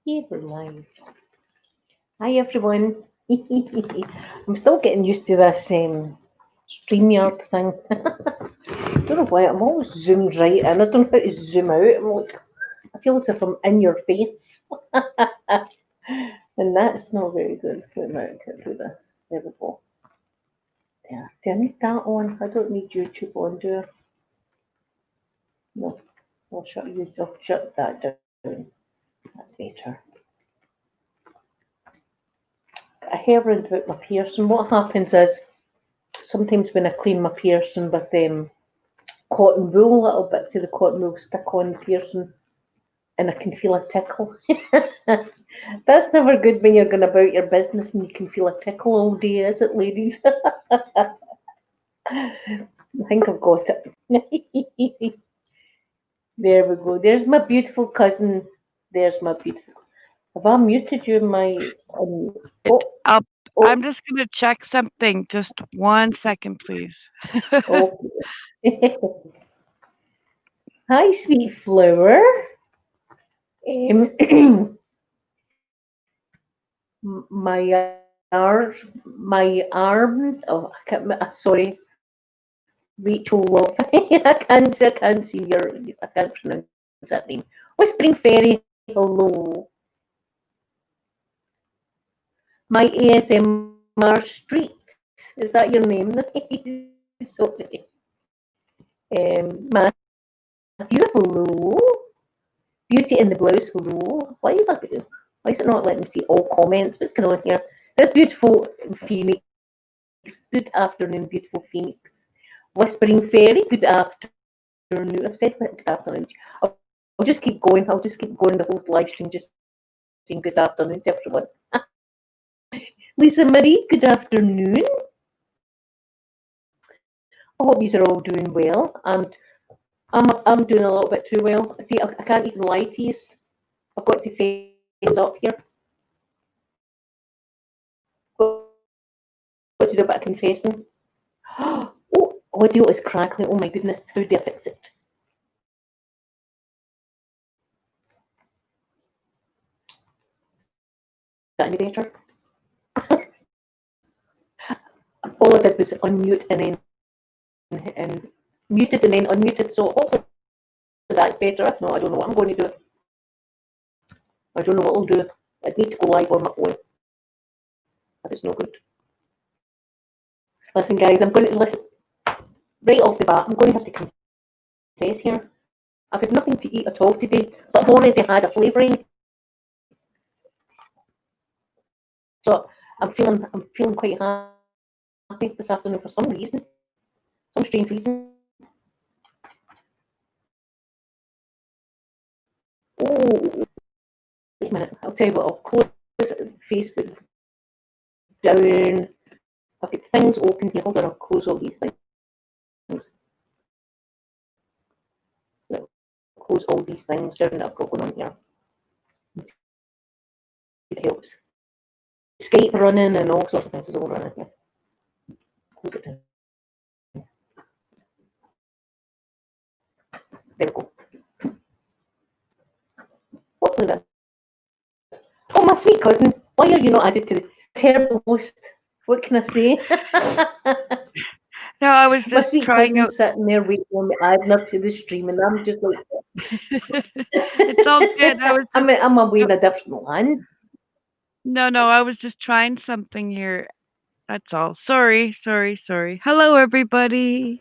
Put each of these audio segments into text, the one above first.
Yeah, we're live. Hi, everyone. I'm still getting used to this StreamYard thing. I don't know why I'm always zoomed right in. I don't know how to zoom out. I feel as if I'm in your face, and that's not very good. Wait a minute, I can't do this. There we go. Yeah. Do I need that on? I don't need YouTube on, do I? No. I'll shut that down. That's better. I hear around about my piercing. What happens is sometimes when I clean my piercing with cotton wool, little bits of the cotton wool stick on the piercing and I can feel a tickle. That's never good when you're going about your business and you can feel a tickle all day, is it, ladies? I think I've got it. There we go. There's my beautiful cousin. There's my beautiful. Have I muted you, my? It Oh, I'll oh, I'm just gonna check something. Just 1 second, please. oh. Hi, sweet flower. My arms. Oh, I can't. Rachel Love. I can't see your. I can't pronounce that name. Whispering Fairy. Hello. My ASMR Street. Is that your name? Sorry. Matthew. Hello. Beauty in the blouse. Hello. Why is it not letting me see all comments? What's going on here? This beautiful Phoenix. Good afternoon, beautiful Phoenix. Whispering Fairy. Good afternoon. I've said good afternoon. I'll just keep going. I'll just keep going the whole live stream, just saying good afternoon to everyone. Lisa Marie. Good afternoon. I hope you are all doing well, and I'm doing a little bit too well. See, I can't even lie to you. I've got to face up here. Got to do a bit of confessing. Oh, audio is crackling. Oh my goodness, how do I fix it? Is that any better? All I did was unmute and muted and then unmuted. So hopefully that's better. If not, I don't know what I'm going to do. I don't know what I'll do. I need to go live on my phone. If it's no good. Listen, guys, I'm going to listen right off the bat. I'm going to have to confess here. I've had nothing to eat at all today, but I've already had a flavouring. So I'm feeling quite happy this afternoon for some reason. Some strange reason. Oh, wait a minute. I'll tell you what. I'll close Facebook down. I've got things open here. Hold on. I'll close all these things. I'll close all these things down that I've got going on here. See if it helps. I've got Skype running and all sorts of things is all running here. Close it down. There we go. Hopefully that's. Oh, my sweet cousin. Why are you not added to the? You're a terrible host. What can I say? No, I was My just sweet trying cousin's out. sitting there waiting on me, adding her to the stream, and I'm just like, It's all good. I was just I'm away no, in a different land. no, I was just trying something here. That's all. Sorry. Hello, everybody.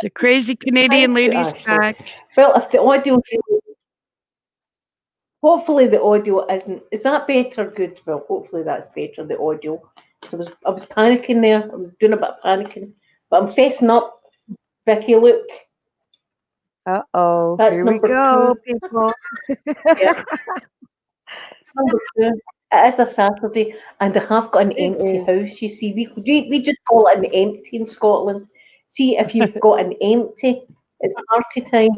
The crazy Canadian Thank you, lady's Ashley. back. Well, if the audio, hopefully the audio isn't. Is that better? Good. Well, hopefully that's better. The audio. So I was panicking there. I was doing a bit of panicking, but I'm fessing up. Vicky, look, Uh-oh, that's here we number two. go, people. Yeah, it's number two. It is a Saturday, and I have got an It empty is. house. You see, we just call it an empty in Scotland. See, if you've got an empty, it's party time.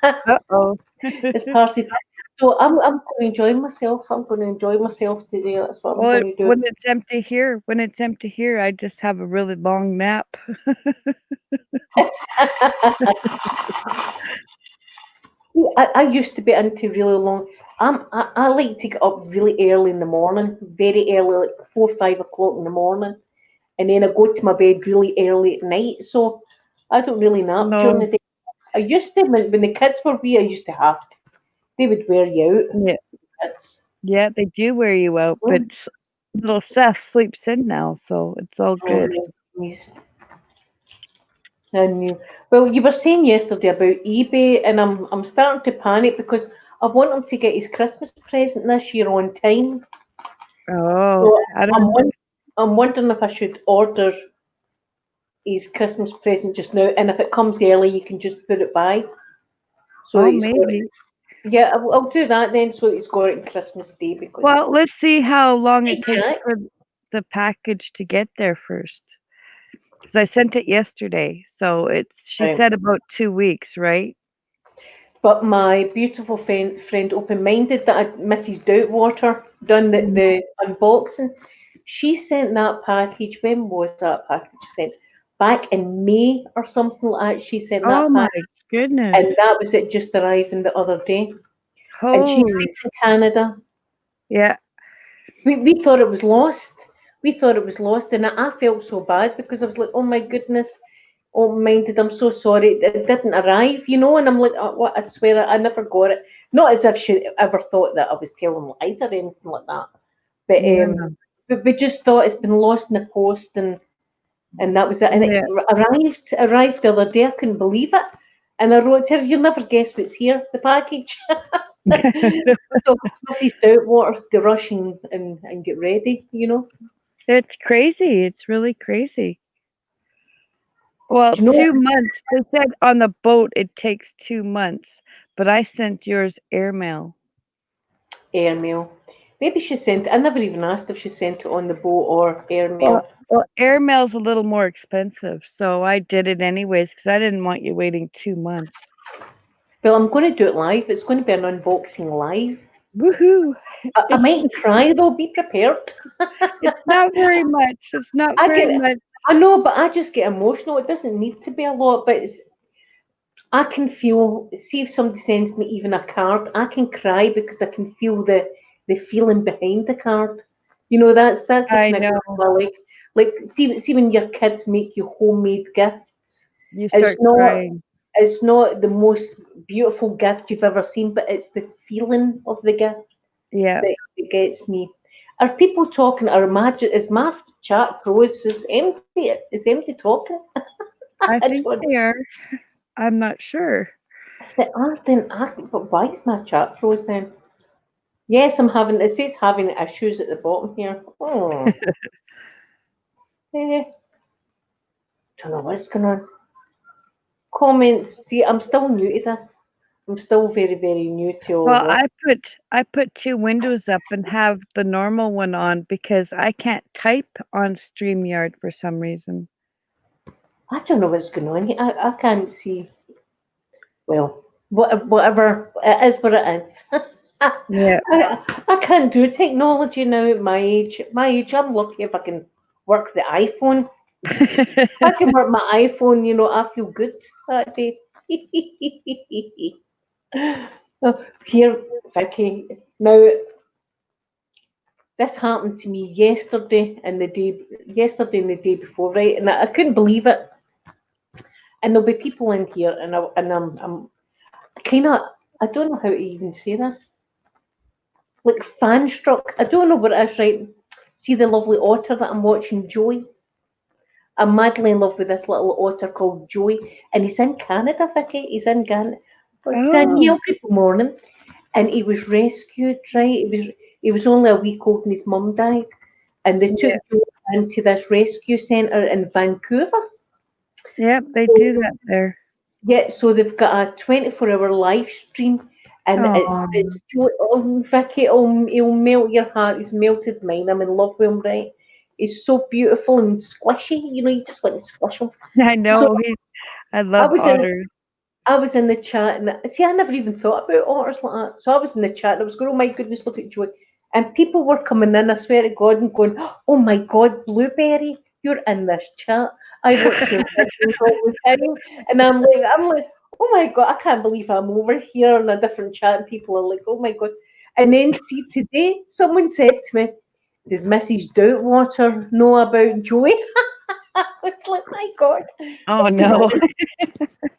Uh-oh. It's party time. So I'm going to enjoy myself. I'm going to enjoy myself today. That's what I'm Well, going to do. when it's empty here, I just have a really long nap. I used to be into really long. I like to get up really early in the morning, very early, like 4, 5 o'clock in the morning, and then I go to my bed really early at night. So I don't really nap during No, the day. I used to when the kids were wee. I used to have to. They would wear you out. yeah, Kids. yeah, they do wear you out, but Mm. little Seth sleeps in now, so it's all Oh good. my goodness. I knew. Well, you were saying yesterday about eBay, and I'm starting to panic because I want him to get his Christmas present this year on time. Oh, So I I'm don't. won- I'm wondering if I should order his Christmas present just now, and if it comes early, you can just put it by. So Oh, he's got maybe. yeah, I'll do that then. So he's got it on Christmas Day because Well, let's see how long it hey takes Jack, for the package to get there first. Because I sent it yesterday, so she right. said about 2 weeks, right? But my beautiful friend open-minded that Mrs. Doubtwater done Mhm. the unboxing. She sent that package. When was that package sent? Back in May or something like that. She sent Oh that my package, goodness. and that was it just arriving the other day. And she Holy. sits in Canada. Yeah, We thought it was lost. We thought it was lost, and I felt so bad because I was like, oh my goodness, oh minded, I'm so sorry, it didn't arrive, and I'm like, oh, what? I swear I never got it. Not as if she ever thought that I was telling lies or anything like that, but yeah, we just thought it's been lost in the post, and that was it. And it yeah. arrived the other day. I couldn't believe it, and I wrote to her, "You'll never guess what's here, the package." So Mrs. Stoutwater to rush and get ready. It's crazy, it's really crazy. Well, Do you know 2 months. They said on the boat it takes 2 months, but I sent yours airmail. airmail? Maybe she sent. I never even asked if she sent it on the boat or Well airmail. well, airmail's a little more expensive, so I did it anyways because I didn't want you waiting 2 months. Well, I'm going to do it live. It's going to be an unboxing live. Woohoo! I It's might cry though. Be prepared. it's not very much, it's not I very get. much. I know, but I just get emotional. It doesn't need to be a lot, but I can feel. See if somebody sends me even a card, I can cry because I can feel the feeling behind the card. That's the I kind of know. girl I like. Like, see when your kids make you homemade gifts. You It's start not crying. it's not the most beautiful gift you've ever seen, but it's the feeling of the gift Yeah, that gets me. Are people talking? Or is my chat froze? Is empty? Is empty talking? I I don't think know. they are. I'm not sure. If they are, then but why is my chat frozen? Yes, it says having issues at the bottom here. Oh, eh, don't know what's going on. Comments. See, I'm still new to this. I'm still very, very new to all Well, of this. I put 2 windows up and have the normal one on because I can't type on StreamYard for some reason. I don't know what's going on here. I can't see. Well, whatever. It is what it is. Yeah. I can't do technology now at my age. At my age, I'm lucky if I can work the iPhone. If I can work my iPhone, I feel good that day. Oh, here, Vicky. Now, this happened to me yesterday and the day before, right? And I couldn't believe it. And there'll be people in here, and I'm kind of, I don't know how to even say this, like fan struck. I don't know what it is, right? See the lovely otter that I'm watching, Joey. I'm madly in love with this little otter called Joey, and he's in Canada, Vicky. He's in Canada. But Oh, Danielle, good morning. And he was rescued, right? He was only a week old, and his mum died, and they took yeah. Joey into this rescue centre in Vancouver. Yep, they So, do that there. yeah, so they've got a 24-hour live stream, and it's Oh, Joey. Oh, Vicky, he'll melt your heart. He's melted mine. I'm in love with him, right? He's so beautiful and squishy. You just want to squish him. I So know, I I love was in otters. I was in the chat, and see, I never even thought about otters like that. So I was in the chat, and I was going, "Oh my goodness, look at Joy!" And people were coming in. I swear to God, and going, "Oh my God, Blueberry, you're in this chat. I watch your videos all the time." And I'm like, oh my god, I can't believe I'm over here in a different chat and people are like, oh my god. And then see today someone said to me, does Mrs. Doubtwater know about Joey? It's like, my god, Oh what's going on? no,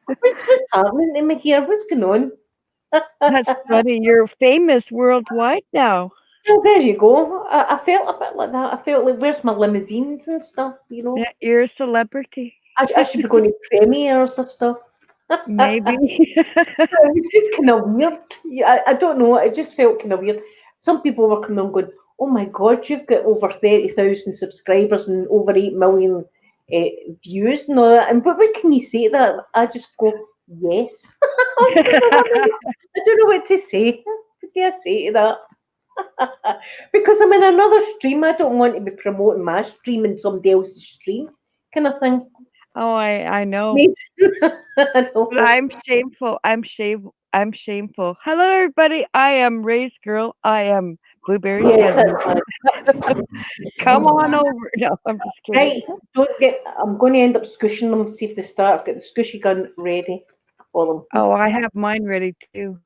What's happening to me here? What's going on? that's funny. You're famous worldwide now. Well, there you go. I felt a bit like that. I felt like, where's my limousines and stuff, you know? Yeah, you're a celebrity. I should be going to premieres or stuff. Maybe. It was just kind of weird. Yeah, I don't know. It just felt kind of weird. Some people were coming on going, "Oh my God, you've got over 30,000 subscribers and over 8 million views and all that." And but what can you say to that? I just go, "Yes." I don't know what to say. What do I say to that? Because I'm in another stream. I don't want to be promoting my stream in somebody else's stream, kind of thing. Oh, I know. Mate. I But know. I'm shameful. I'm shameful. Hello, everybody. I am Ray's girl. I am Blueberry's Yes, cousin. that's fine. Come on over. No, I'm just kidding. Right, don't get. I'm going to end up squishing them. See if they start. I've got the squishy gun ready for them. Oh, I have mine ready too.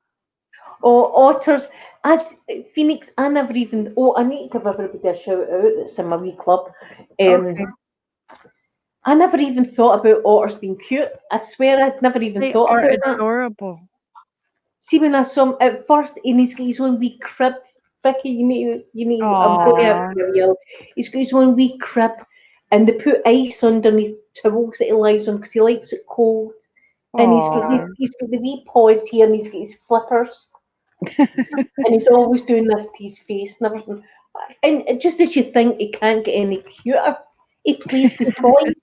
Oh, otters. I, Phoenix. I never even. Oh, I need to give everybody a shout out that's in my wee club. Okay. I never even thought about otters being cute. I swear I'd never even They thought are about that. adorable. See, when I saw him at first, and he's got his own wee crib. Vicky, you need. I'm going to have Aw. to yell. He's got his own wee crib, and they put ice underneath towels that he lies on because he likes it cold. And Aw. he's got the wee paws here, and he's got his flippers, and he's always doing this to his face and everything. And just as you think he can't get any cuter, he plays with toys.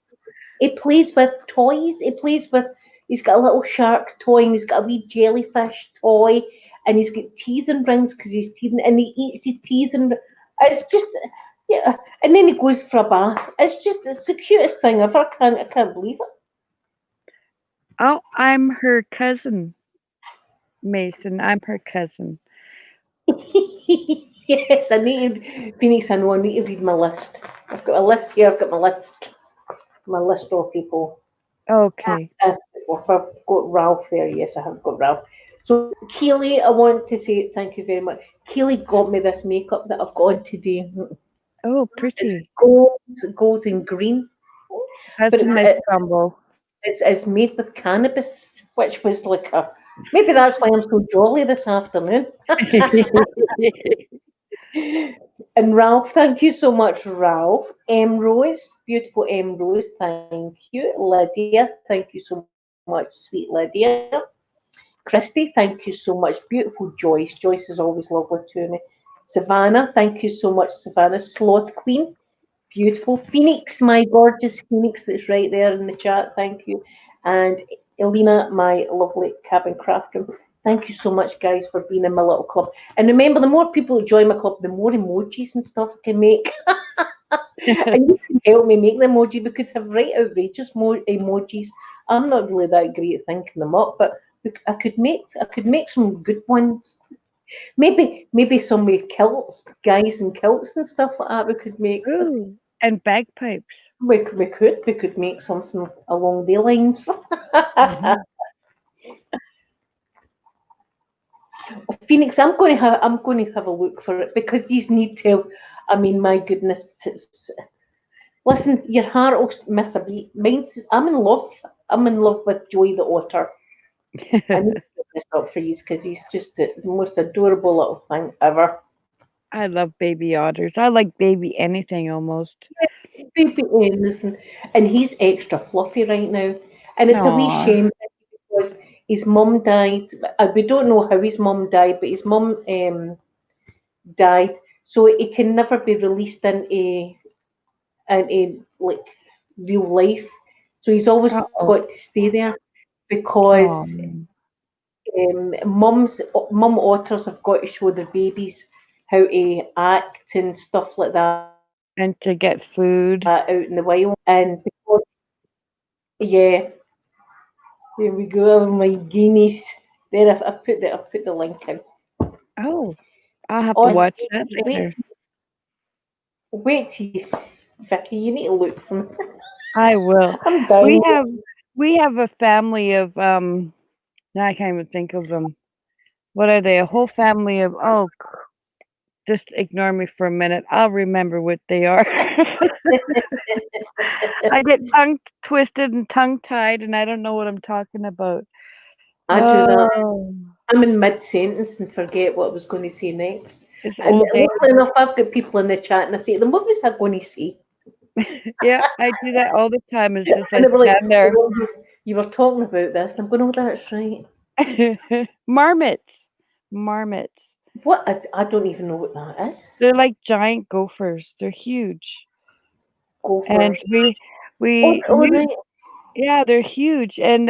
He plays with toys. He plays with. He's got a little shark toy, and he's got a wee jellyfish toy, and he's got teething rings because he's teething, and he eats his teething. It's just, yeah. And then he goes for a bath. It's the cutest thing ever. I can't believe Oh, I'm her cousin, Mason. I'm her cousin. it. Yes, I need Phoenix. I know I need to read my list. I've got a list here. I've got my list of people. Okay. I've got Ralph there. Yes, I have got Ralph. So, Keely, I want to say thank you very much. Keely got me this makeup that I've got on today. Oh, It's pretty. gold and green, but That's a nice combo. it's made with cannabis, which was like a maybe that's why I'm so jolly this afternoon. And Ralph, thank you so much, Ralph. M Rose, beautiful M Rose, thank you. Lydia, thank you so much, sweet Lydia. Christy, thank you so much. Beautiful Joyce. Joyce is always lovely to me. Savannah, thank you so much, Savannah. Sloth Queen, beautiful. Phoenix, my gorgeous Phoenix that's right there in the chat, thank you. And Elena, my lovely cabin crafter. Thank you so much, guys, for being in my little club. And remember, the more people that join my club, the more emojis and stuff I can make. And you can help me make the emoji because I have right outrageous emojis. I'm not really that great at thinking them up, but I could make some good ones. Maybe some with kilts, guys in kilts and stuff like that. We could make. Ooh, and bagpipes. We could make something along the lines. Mhm. Phoenix, I'm going to have a look for it because these need to. I mean, my goodness, listen, your heart will miss a beat. Mine's, I'm in love. I'm in love with Joey the Otter. I need to put this up for you because he's just the most adorable little thing ever. I love baby otters. I like baby anything almost. Baby anything. And he's extra fluffy right now. And it's a wee Aw. shame because his mum died. We don't know how his mum died, but his mum died. So it can never be released in like real life. So he's always Uh-oh. got to stay there because Oh, mum otters have got to show their babies how to act and stuff like that and to get food. out in the wild. And because yeah, there we go. Oh my guineas. There, I've put the link in. Oh, I'll have to On watch that wait, later. wait, till Vicky, you need to look for me. I will. I'm We dying. have we have a family of Now I can't even think of them. What are they? A whole family of just ignore me for a minute. I'll remember what they are. I get tongue twisted and tongue tied, and I don't know what I'm talking about. I do that. Oh, I'm in mid sentence and forget what I was going to say next. it's And old age. luckily enough, I've got people in the chat, and I say to them, "What was I going to say?" Yeah, I do that all the time. It's just And I they were like, stand there. "Oh, you were talking about this." I'm going, "Oh, that's right." Marmots. Marmots. What is? I don't even know what that is. They're like giant gophers. They're huge. Go for And it. we Oh, we oh, we right. yeah, they're huge. And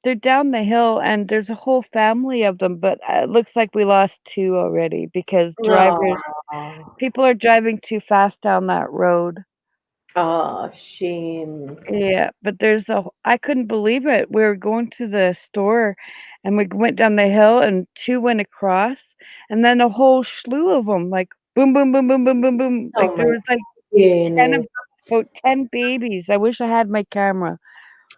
they're down the hill and there's a whole family of them, but it looks like we lost two already because Oh, people are driving too fast down that road. oh, shame. Yeah, but I couldn't believe it. We were going to the store and we went down the hill and two went across and then a whole slew of them, like boom, boom, boom, boom, boom, boom, boom. Like Oh there my was like 10 goodness. of about 10 babies. I wish I had my camera.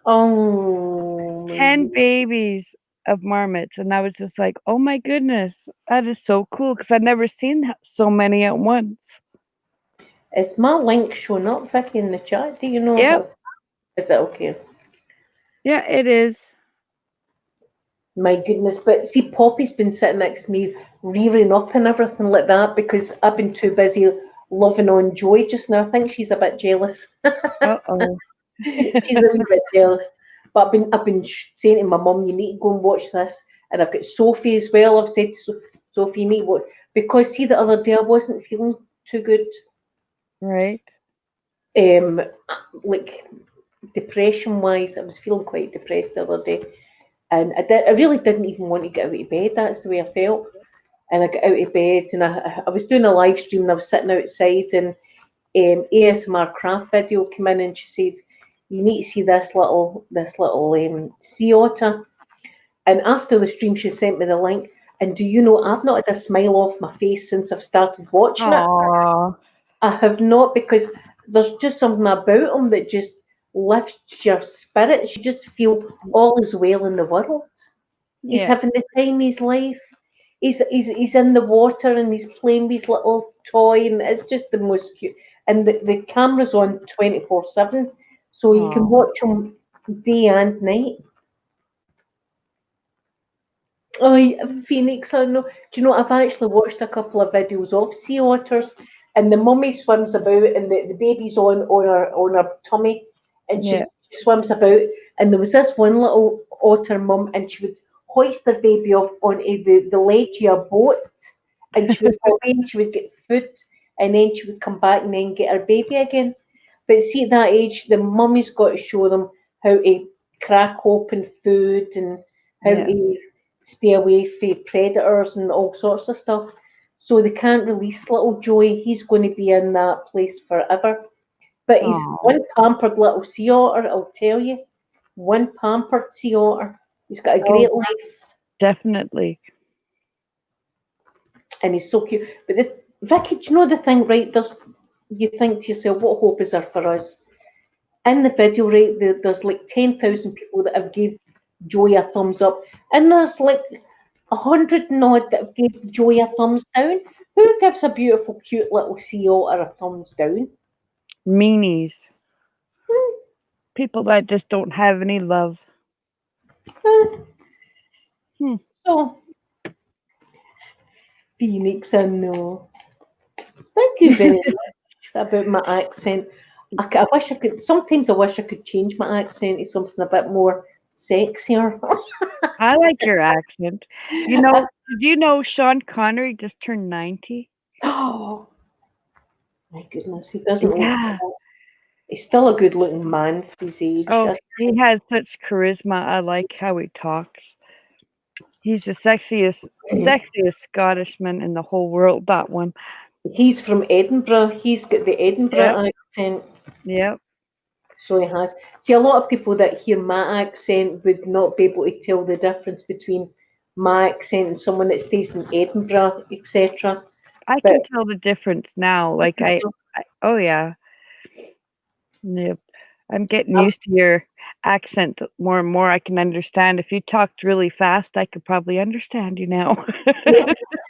Oh my 10 goodness. babies of marmots. And I was just like, oh my goodness, that is so cool because I'd never seen so many at once. Is my link showing up, Vicky, in the chat? Do you know Yep. how? Is it okay? Yeah, it is. My goodness. But see, Poppy's been sitting next to me, rearing up and everything like that because I've been too busy loving on Joy just now. I think she's a bit jealous. Uh-oh. She's a wee bit jealous. But I've been saying to my mum, you need to go and watch this. And I've got Sophie as well. I've said to Sophie, you need to watch. Because see, the other day I wasn't feeling too good. Right. Um, like depression wise, I was feeling quite depressed the other day. And I really didn't even want to get out of bed. That's the way I felt. And I got out of bed and I was doing a live stream and I was sitting outside and ASMR craft video came in and she said, "You need to see this little sea otter." And after the stream, she sent me the link. And do you know, I've not had a smile off my face since I've started watching it. Aw. I have not because there's just something about him that just lifts your spirits. You just feel all is well in the world. He's Yeah. having the time of his life. He's in the water and he's playing with his little toy and it's just the most cute. And the camera's on 24/7, so you can Aw. watch him day and night. Oh, Phoenix, I know. Do you know, I've actually watched a couple of videos of sea otters, and the mummy swims about, and the baby's on her tummy, and Yeah. she swims about. And there was this one little otter mum, and she would hoist her baby off onto the ledge of a boat, and she would go away and she would get food, and then she would come back and then get her baby again. But see, at that age, the mummy's got to show them how to crack open food and how Yeah. to stay away from predators and all sorts of stuff. So they can't release little Joey. He's going to be in that place forever. But he's Aw. one pampered little sea otter, I'll tell you. One pampered sea otter. He's got a Oh, great life definitely. and he's so cute. But Vicky, do you know the thing, right? You think to yourself, what hope is there for us? In the video, right, there's like 10,000 people that have gave Joey a thumbs up, and there's like 100 and odd that have gave Joey a thumbs down. Who gives a beautiful, cute little sea otter a thumbs down? Meanies. People that just don't have any love. Hmm. Hmm. So, Phoenix, I know. Thank you very much about my accent. I wish I could. Sometimes I wish I could change my accent to something a bit more sexier. I like your accent. Did you know Sean Connery just turned 90? Oh my goodness, he doesn't look. Yeah. He's still a good-looking man for his age. Oh, he has such charisma. I like how he talks. He's the sexiest Scottishman in the whole world, that one. He's from Edinburgh. He's got the Yep. Edinburgh accent, Yep. so he has. See, a lot of people that hear my accent would not be able to tell the difference between my accent and someone that stays in Edinburgh, etc. I But can tell the difference now. Like oh yeah. Yep. I'm getting I've, used to your accent more and more, I can understand. If you talked really fast, I could probably understand you now.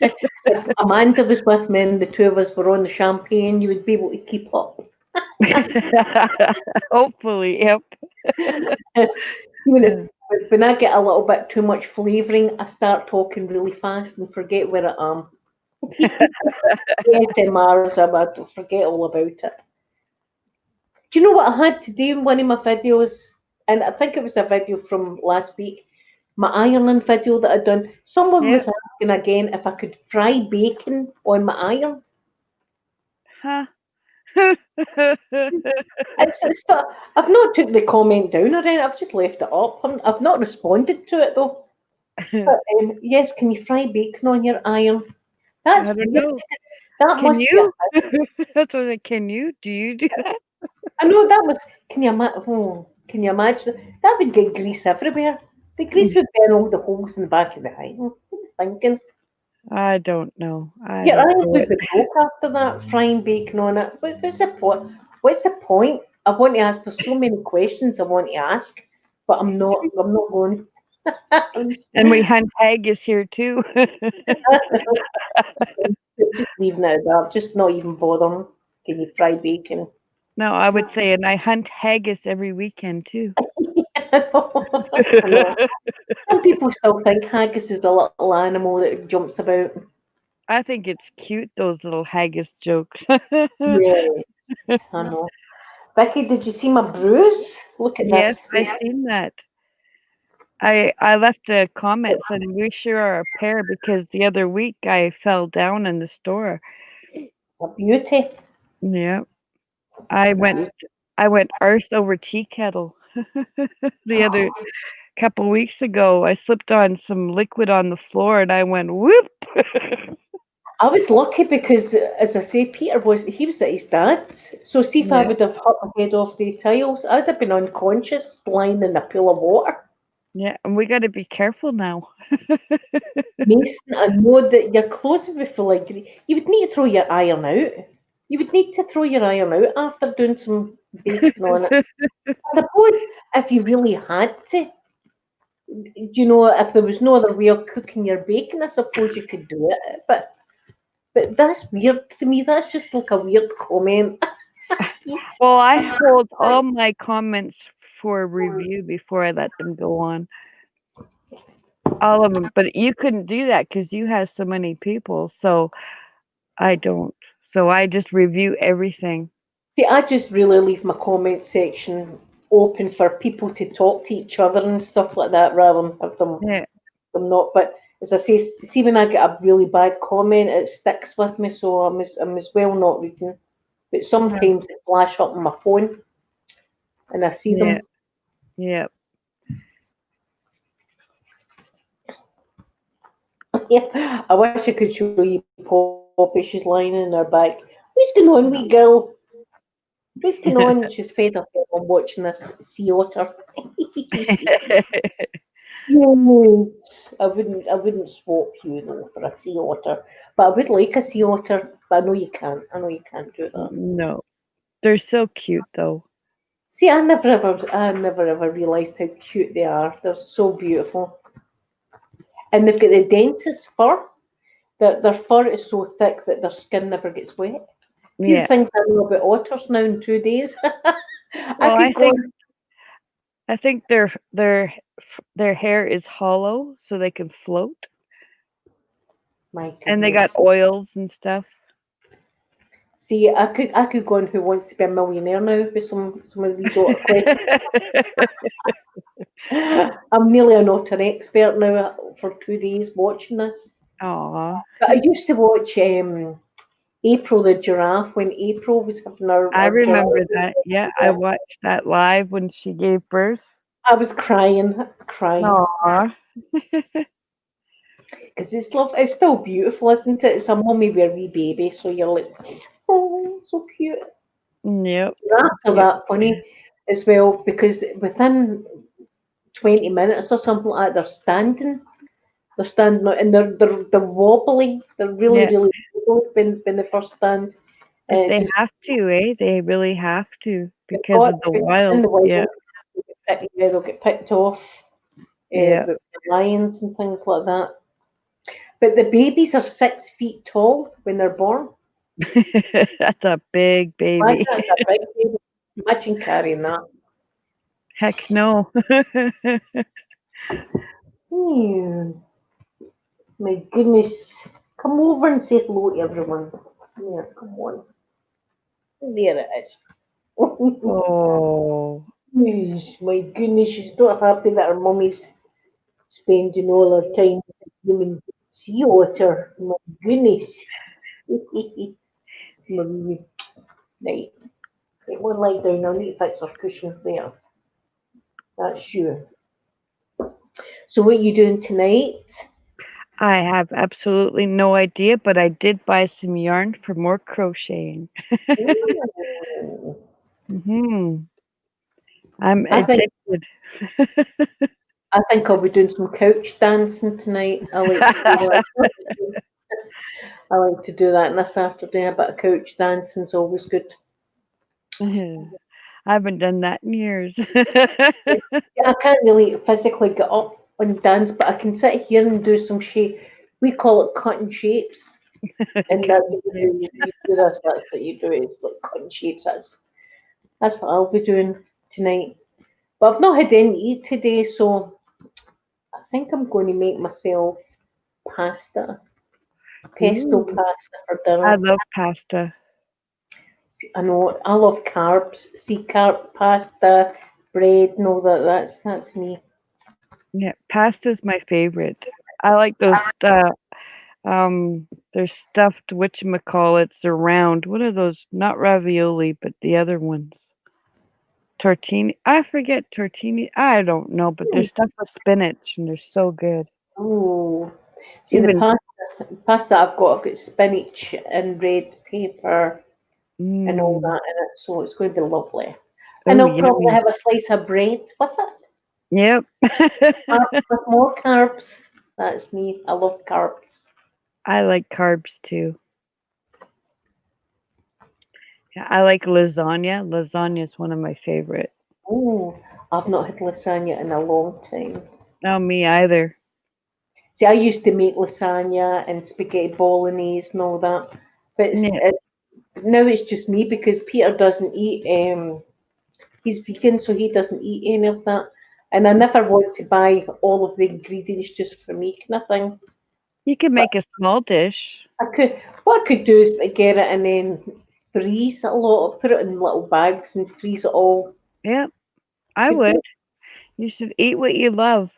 If Amanda was with me and the two of us were on the champagne, you would be able to keep up. Hopefully, yep. Even if, when I get a little bit too much flavouring, I start talking really fast and forget where I am. ASMRs, I forget all about it. Do you know what I had to do in one of my videos? And I think it was a video from last week, my Ireland video that I'd done. Someone Yeah. was asking again if I could fry bacon on my iron. Huh. It's not, I've not took the comment down or anything. I've just left it up. I've not responded to it though. But yes, can you fry bacon on your iron? That's I don't weird. know. That Can must be. you? That's what I said. Can you? Do you do that? I know that was. Can you imagine? Oh, can you imagine? That would get grease everywhere. The grease would burn all the holes in the back of the iron. What are you thinking? I don't know. I Your don't eyes know would it. be broke after that frying bacon on it. What's the point? What's the point? I want to ask. There's so many questions I want to ask, but I'm not. I'm not going. And we hunt haggis here too. Just leaving it at that. Just not even bothering. Can you fry bacon? No, I would say, and I hunt haggis every weekend too. I know. Some people still think haggis is a little animal that jumps about. I think it's cute, those little haggis jokes. Yes, I know. Becky, did you see my bruise? Look at Yes, this. I seen that. I left a comment saying we sure are a pair because the other week I fell down in the store. A beauty. Yeah. I went arse over tea kettle. The other couple weeks ago, I slipped on some liquid on the floor and I went whoop. I was lucky because, as I say, he was at his dad's. So see if I Yeah. would have hurt my head off the tiles, I'd have been unconscious, lying in a pool of water. Yeah, and we gotta be careful now. Mason, I know that your clothes would be full of grease. You would need to throw your iron out. You would need to throw your iron out after doing some bacon on it. I suppose if you really had to, if there was no other way of cooking your bacon, I suppose you could do it. But that's weird to me. That's just like a weird comment. Well, I hold all my comments for review before I let them go on. All of them, but you couldn't do that because you have so many people, so I don't. So I just review everything. See, I just really leave my comment section open for people to talk to each other and stuff like that rather than have Yeah. them not. But as I say, see when I get a really bad comment, it sticks with me, so I'm as well not reading. But sometimes it flash up on my phone and I see Yeah. them. Yeah. Yeah, I wish I could show you Poppy. She's lying in her back. What's going on, wee girl? What's going on? She's fed up on watching this sea otter. No, I wouldn't swap you though for a sea otter. But I would like a sea otter. But I know you can't. I know you can't do that. No. They're so cute though. See, I never ever realised how cute they are. They're so beautiful, and they've got the densest fur. Their fur is so thick that their skin never gets wet. See the Yeah. things I know about otters now in 2 days. I Well, could go on. I think their hair is hollow so they can float, My and they got goodness. oils and stuff. See, I could go on Who Wants to Be a Millionaire now with some of these otter questions. I'm nearly an otter expert now for 2 days watching this. Aw. But I used to watch April the giraffe when April was having I her remember giraffe. that. Yeah, I watched that live when she gave birth. I was crying, crying. Aw. Because it's still beautiful, isn't it? It's a mummy with a wee baby, so you're like, oh, so cute. Yep. Giraffes are Yep. that funny as well because within 20 minutes or something like that, they're standing. They're standing out and they're wobbly. They're really, Yeah. really wobbly when they first stand. And But it's they just have to, eh? They really have to they've because got of the to in wild. the Yeah. wild they'll get picked off Yeah. by lions and things like that. But the babies are 6 feet tall when they're born. That's a big Imagine baby. that's a big baby. Imagine carrying that. Heck no. Hmm. My goodness. Come over and say hello to everyone. Here, come on. There it is. Oh. Yes, my goodness, she's not happy that her mummy's spending all her time with the human sea otter. My goodness. Mummy. Right. It won't lie down. I'll need to fix her cushion there. That's sure. So what are you doing tonight? I have absolutely no idea, but I did buy some yarn for more crocheting. Ooh. Mhm. I'm I think addicted. I think I'll be doing some couch dancing tonight. I like to do that. I like to do that on a Saturday. A bit of couch dancing's always good. I haven't done that in years. Yeah, I can't really physically get up and dance, but I can sit here and do some shape. We call it cutting shapes, and that's what you do. You do this. That's what you do. It's like cutting shapes. That's what I'll be doing tonight. But I've not had any to eat today, so I think I'm going to make myself pasta, pesto Ooh, pasta for I dinner. love pasta. I know I love carbs. See, carb pasta, bread, and all that. That's me. Yeah, pasta's my favorite. I like those, they're stuffed whatchamacallits, they're round. What are those? Not ravioli, but the other ones. Tortini I forget tortini I don't know, but they're stuffed with spinach, and they're so good. Oh, see the Even pasta I've got spinach and red pepper and all mm, that in it, so it's going to be lovely. And oh, I'll probably yummy. have a slice of bread with it. Yep. With more carbs. That's me. I love carbs. I like carbs too. Yeah, I like lasagna. Lasagna is one of my favorite. Oh, I've not had lasagna in a long time. Oh, me either. See, I used to make lasagna and spaghetti bolognese and all that, but Yeah. now it's just me because Peter doesn't eat. He's vegan, so he doesn't eat any of that. And I never want to buy all of the ingredients just for me, kind of thing. You can But make a small dish. what I could do is get it and then freeze it a lot, put it in little bags and freeze it all. Yep, I Could would. do, You should eat what you love.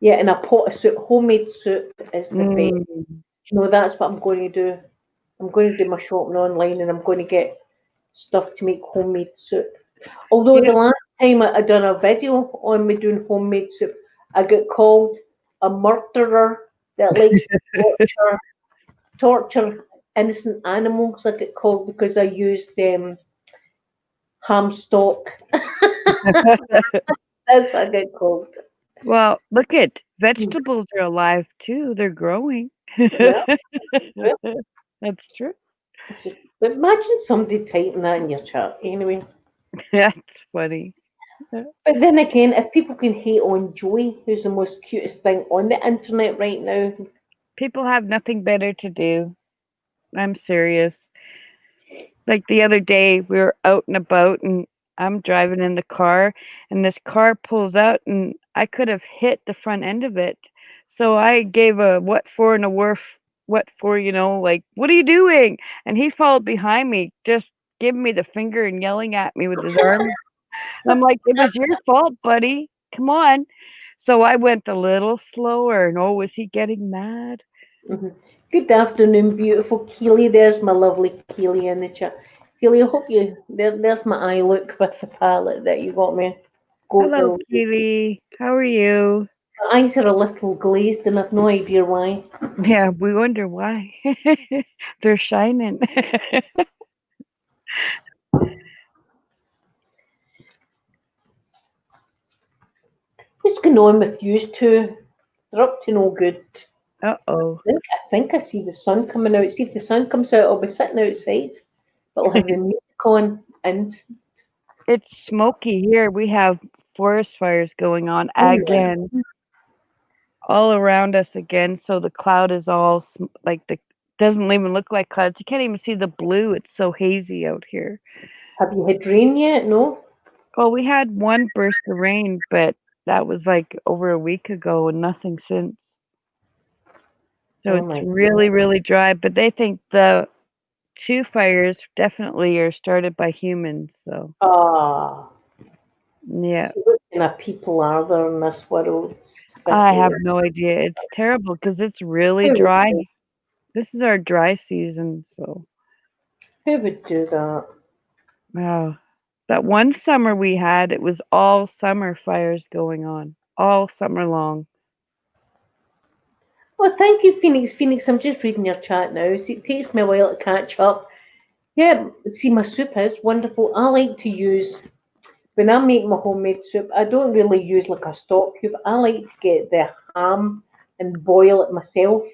yeah, in a pot of soup. Homemade soup is the best. Mm, You know, that's what I'm going to do. I'm going to do my shopping online and I'm going to get stuff to make homemade soup. Although the yep. last time I done a video on me doing homemade soup, I got called a murderer that likes to torture innocent animals. I get called because I used ham stock. That's what I get called. Well, look at vegetables are alive too. They're growing. Yeah, yeah. That's true. It's just, but imagine somebody typing that in your chat. Anyway, That's funny. but then again, if people can hate on Joey, who's the most cutest thing on the internet right now, People have nothing better to do. I'm serious. Like the other day, we were out and about, and I'm driving in the car, and this car pulls out, and I could have hit the front end of it. So I gave a what for and a what for, like, what are you doing? And he followed behind me, just giving me the finger and yelling at me with his arm. I'm like, it was your fault, buddy. Come on. So I went a little slower, and oh, was he getting mad? mhm. Good afternoon, beautiful Keely. There's my lovely Keely in the chat. Keely, I hope there's my eye look with the palette that you got me. Hello, Go, Kiwi. How are you? my eyes are a little glazed and I've no idea why. Yeah, we wonder why. They're shining. What's going on with you two? They're up to no good. Uh-oh. I think I see the sun coming out. See if the sun comes out, I'll be sitting outside. But I'll have the music on and It's smoky here. We have forest fires going on Oh, again, all around us again. So the cloud is all like the doesn't even look like clouds. You can't even see the blue. It's so hazy out here. have you had rain yet? No. Well, we had one burst of rain, but that was like over a week ago and nothing since. So Oh it's my really, really dry. But they think the two fires definitely are started by humans. So Ah, yeah, see what kind of people are there in this world? I Especially have no idea. It's terrible because it's really who dry. would, This is our dry season, so who would do that? wow. That one summer we had, it was all summer fires going on, all summer long. Well, thank you, Phoenix. Phoenix, I'm just reading your chat now. See, it takes me a while to catch up. Yeah, see, my soup is wonderful. I like to use, when I make my homemade soup, I don't really use like a stock cube. I like to get the ham and boil it myself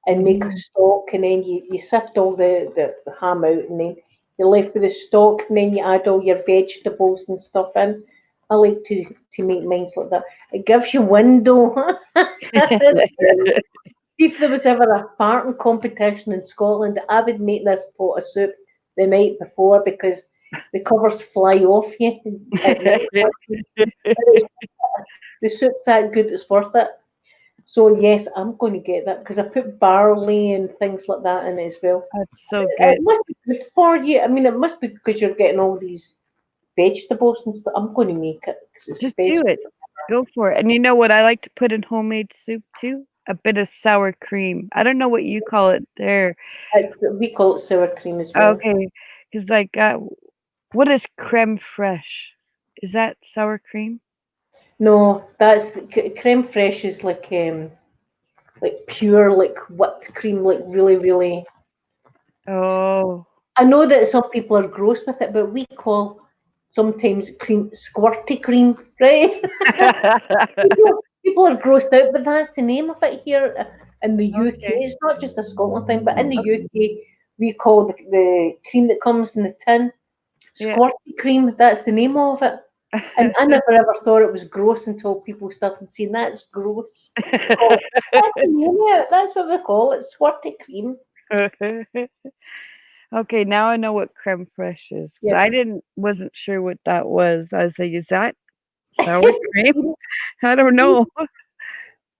and make a Mhm. stock, and then you sift all the ham out, and then you're left with the stock, and then you add all your vegetables and stuff in. I like to make mine like that. It gives you window. If there was ever a farting competition in Scotland, I would make this pot of soup the night before because the covers fly off you at night. The soup's that good, it's worth it. So yes, I'm going to get that because I put barley and things like that in it as well. That's so It good. must be good for you. I mean, it must be because you're getting all these vegetables and stuff. I'm going to make it because it's Just the do best. it. Go for it. And you know what I like to put in homemade soup too? A bit of sour cream. I don't know what you call it there. We call it sour cream as well. Okay, 'cause like, what is crème fraîche? Is that sour cream? No, that's creme fraiche is like pure like whipped cream, like really really. Oh. I know that some people are gross with it, but we call sometimes cream squirty cream, right? People are grossed out, but that's the name of it here in the UK. Okay. It's not just a Scotland thing, but in the Okay. UK, we call the cream that comes in the tin Yeah. squirty cream. That's the name of it. And I never ever thought it was gross until people started saying that's gross. Oh, that's the name of it. That's what we call it, squirty cream. Okay, now I know what crème fraîche is, 'cause Yeah. I wasn't sure what that was. I was like, "Is that sour cream?" I don't know.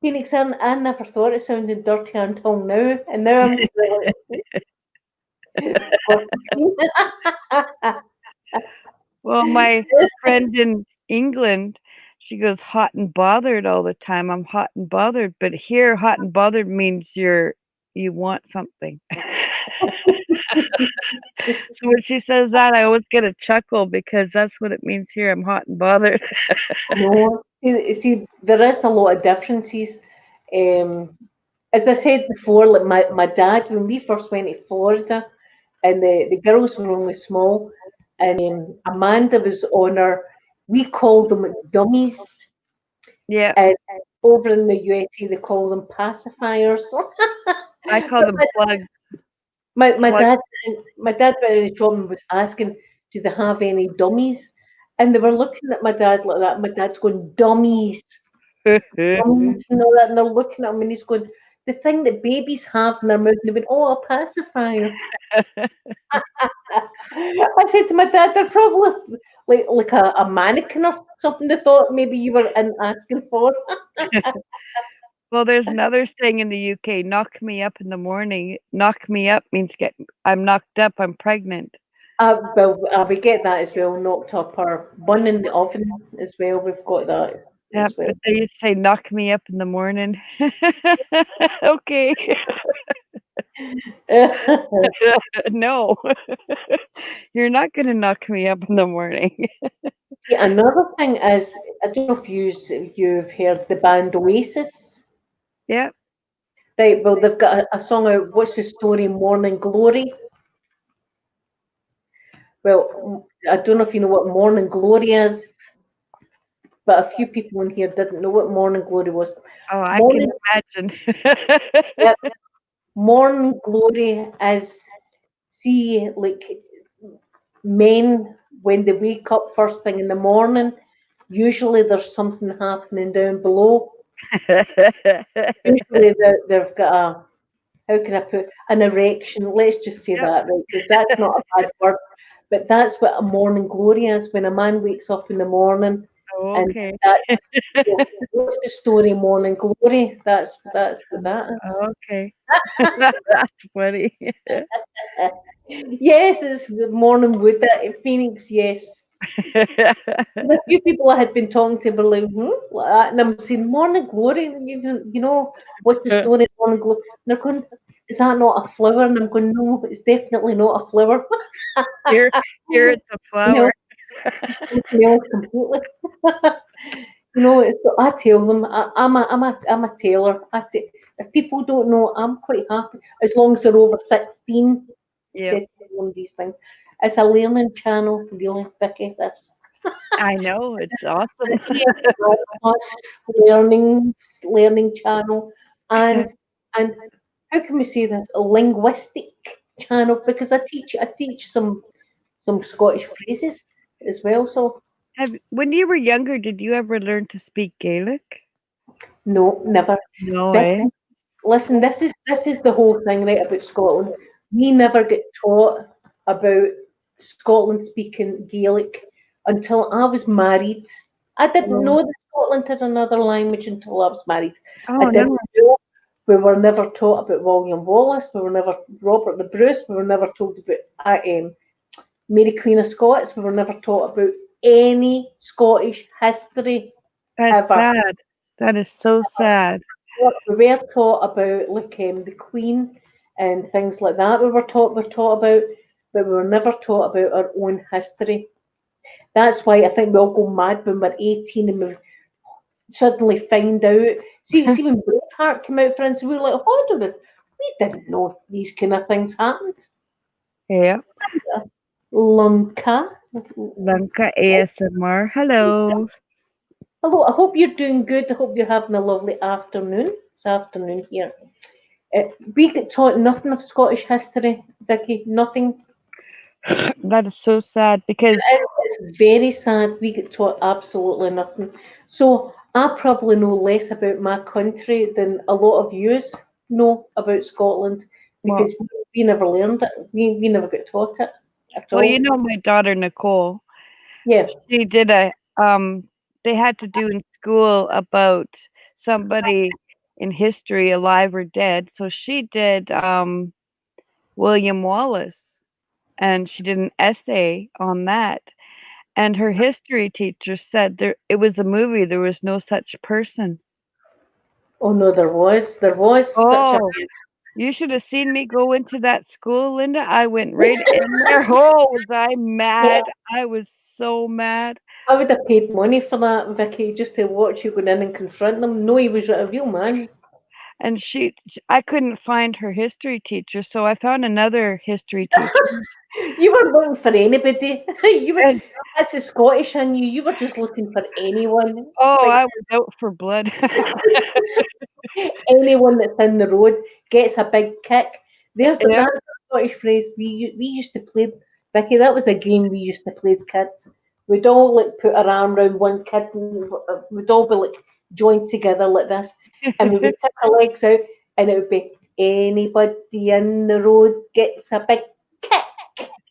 Phoenix, I never thought it sounded dirty until now, and now I'm just like, squirty cream. Well, my friend in England, she goes, "Hot and bothered all the time. I'm hot and bothered," but here, hot and bothered means you want something. So when she says that, I always get a chuckle because that's what it means here, I'm hot and bothered. No, see, there is a lot of differences. Um, as I said before, like my dad, when we first went to Florida, and the girls were only small, and Amanda was on her, we called them dummies, Yeah, and over in the USA they call them pacifiers. I call them plugs. My Plug dad went in the shop and was asking, do they have any dummies? And they were looking at my dad like that. My dad's going, dummies, dummies, and all that. And they're looking at him and he's going, the thing that babies have in their mouth. And they went, oh, a pacifier. I said to my dad, they're probably like a mannequin or something they thought maybe you were in asking for. Well, there's another saying in the UK, "Knock me up in the morning." Knock me up means I'm knocked up, I'm pregnant. We get that as well, knocked up or bun in the oven as well. We've got that Yep, as well. but they used to say, "Knock me up in the morning." Okay. No. You're not gonna knock me up in the morning. See, another thing is, I don't know if you've heard the band Oasis. Yep. Right, well, they've got a song out, What's the Story, Morning Glory. Well, I don't know if you know what Morning Glory is, but a few people in here didn't know what Morning Glory was. Oh, I can Morning, imagine. yeah, Morning Glory is, see, like men when they wake up first thing in the morning, Usually there's something happening down below. Usually they've got a, how can I put, an erection. Let's just say Yep. that, right? Because that's not a bad word. But that's what a morning glory is, when a man wakes up in the morning, Oh, and okay. that, what's the story, morning glory? That's what that is. Okay. That's funny. Yes, it's the morning wood at Phoenix, yes. There's a few people I had been talking to were like, like that, and I'm saying, Morning Glory, what's the story, Morning Glory? And they're going, is that not a flower? And I'm going, no, it's definitely not a flower. Here, here it's a No, flower. something else completely. I tell them, I'm a tailor. If people don't know, I'm quite happy, as long as they're over 16, Yep. to tell them these things. It's a learning channel, really, Vicky, this. I know. It's awesome. Much learning channel, and and how can we say this, a linguistic channel, because I teach some Scottish phrases as well. So When you were younger, did you ever learn to speak Gaelic? no, never. No, Vic, eh? listen, this is the whole thing, right, about Scotland. We never get taught about Scotland speaking Gaelic until I was married. I didn't Oh, know that Scotland had another language until I was married. I oh didn't no. know. We were never taught about William Wallace. We were never Robert the Bruce. We were never told about Mary Queen of Scots. We were never taught about any Scottish history That's ever. sad. That is so sad. We were taught about, like, the Queen and things like that. We were taught about, but we were never taught about our own history. That's why I think we all go mad when we're 18 and we suddenly find out. See when Braveheart came out, for instance, we were like, hold on, we didn't know these kind of things happened. Yeah. Lunka. Lanka ASMR. Hello. Hello, I hope you're doing good. I hope you're having a lovely afternoon. It's afternoon here. We get taught nothing of Scottish history, Vicky. Nothing. That is so sad because It's very sad. We get taught absolutely nothing. So I probably know less about my country than a lot of yous know about Scotland, well, because we never learned it. We never got taught it at well, you all. know my daughter Nicole. Yeah. She did a they had to do in school about somebody in history, alive or dead. So she did William Wallace, and she did an essay on that. And her history teacher said it was a movie, there was no such person. Oh no, there was such a. Oh, you should have seen me go into that school, Linda. I went right in there. Oh, was I mad? I was so mad. I would have paid money for that, Vicky, just to watch you go in and confront them. No, he was a real man. And I couldn't find her history teacher, so I found another history teacher. You were looking for anybody. You were. And That's the Scottish in you. You were just looking for anyone. oh, Quite I was out for blood. anyone that's in the road gets a big kick. Yep. That's a Scottish phrase we used to play. Vicky, that was a game we used to play as kids. We'd all, like, put our arm around one kid, and we'd all be like joined together like this, and we would kick our legs out, and it would be, anybody in the road gets a big kick.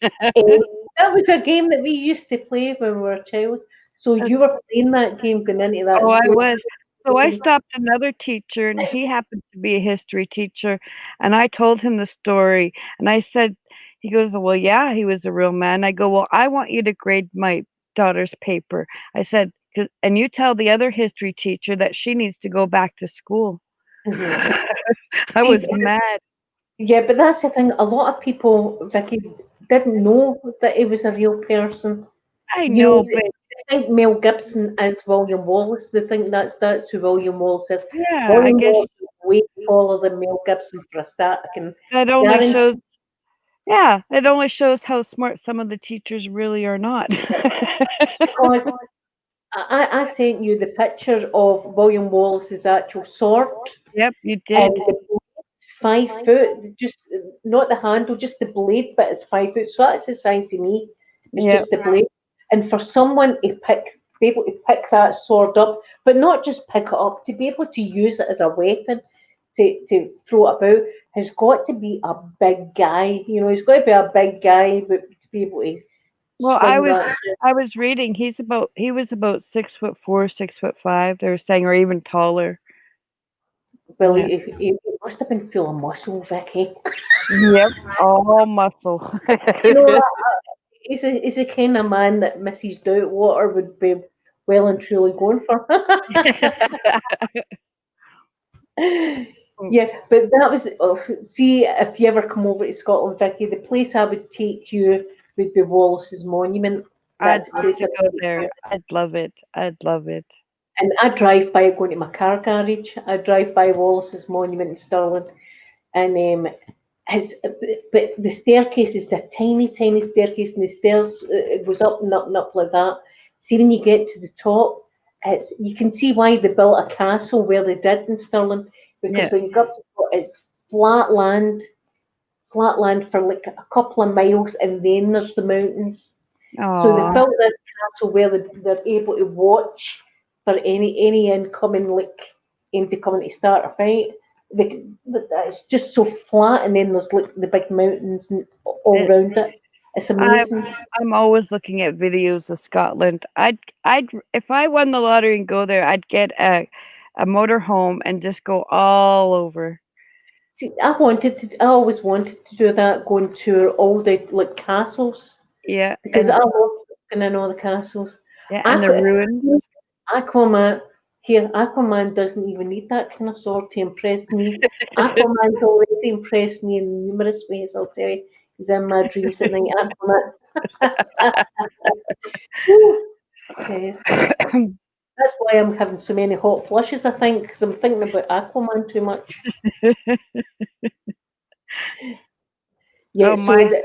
Eh, that was a game that we used to play when we were a child. So you That's were playing that game going into that Oh, I school. was. So I stopped another teacher, and he happened to be a history teacher, and I told him the story, and I said he goes, "Well, yeah, he was a real man." I go, "Well, I want you to grade my daughter's paper." I said, "And you tell the other history teacher that she needs to go back to school." Mhm. I See, was mad. yeah, but that's the thing. A lot of people, Vicky, didn't know that he was a real person. I You know, know, they but think Mel Gibson is William Wallace. They think that's who William Wallace is. yeah, I William guess Wallace is way taller than Mel Gibson, for a start. I can that only guarantee. shows yeah, it only shows how smart some of the teachers really are not. Because I sent you the picture of William Wallace's actual sword, Yep, you and did. the blade's 5 foot, just not the handle, just the blade bit is 5 foot. So that's the size of me. It's Yep. just the blade. And for someone to pick be able to pick that sword up, but not just pick it up, to be able to use it as a weapon to throw it about, has got to be a big guy. He's got to be a big guy, but to be able to Well, swing that. I was reading he was about 6'4", 6'5", they were saying, or even taller. Well, Yeah. he must have been full of muscle, Vicky. Yep. All muscle. You know, he's a kind of man that Mrs. Doubtwater would be well and truly going for. Yeah, but that was. See, if you ever come over to Scotland, Vicky, the place I would take you would be Wallace's Monument. I'd That's the love place to I go would take you. there. I'd love it. I'd love it. And I drive by going to my car garage. I drive by Wallace's Monument in Stirling, and his, but the staircase is a tiny, tiny staircase, and the stairs it goes up and up and up like that. See, when you get to the top, you can see why they built a castle where they did in Stirling, because Yeah. when you go up to the top, it's flat land, flat land for like a couple of miles, and then there's the mountains. So they Aw. built this castle where they're able to watch for any incoming aim to come in to start a fight. It's just so flat, and then there's like the big mountains all It, around it. It's I amazing. I'm always looking at videos of Scotland. I'd if I won the lottery and go there, I'd get a motorhome and just go all over. See, I always wanted to do that, go and tour all the like castles Yeah, because I love looking in all the castles. and the Aqu- ruins. Aquaman here, Aquaman doesn't even need that kind of sword to impress me. Aquaman's already impressed me in numerous ways, I'll tell you. He's in my dreams at night. Aquaman. Whew. Yes. That's why I'm having so many hot flushes, I think, because I'm thinking about Aquaman too much. Yeah, Oh, so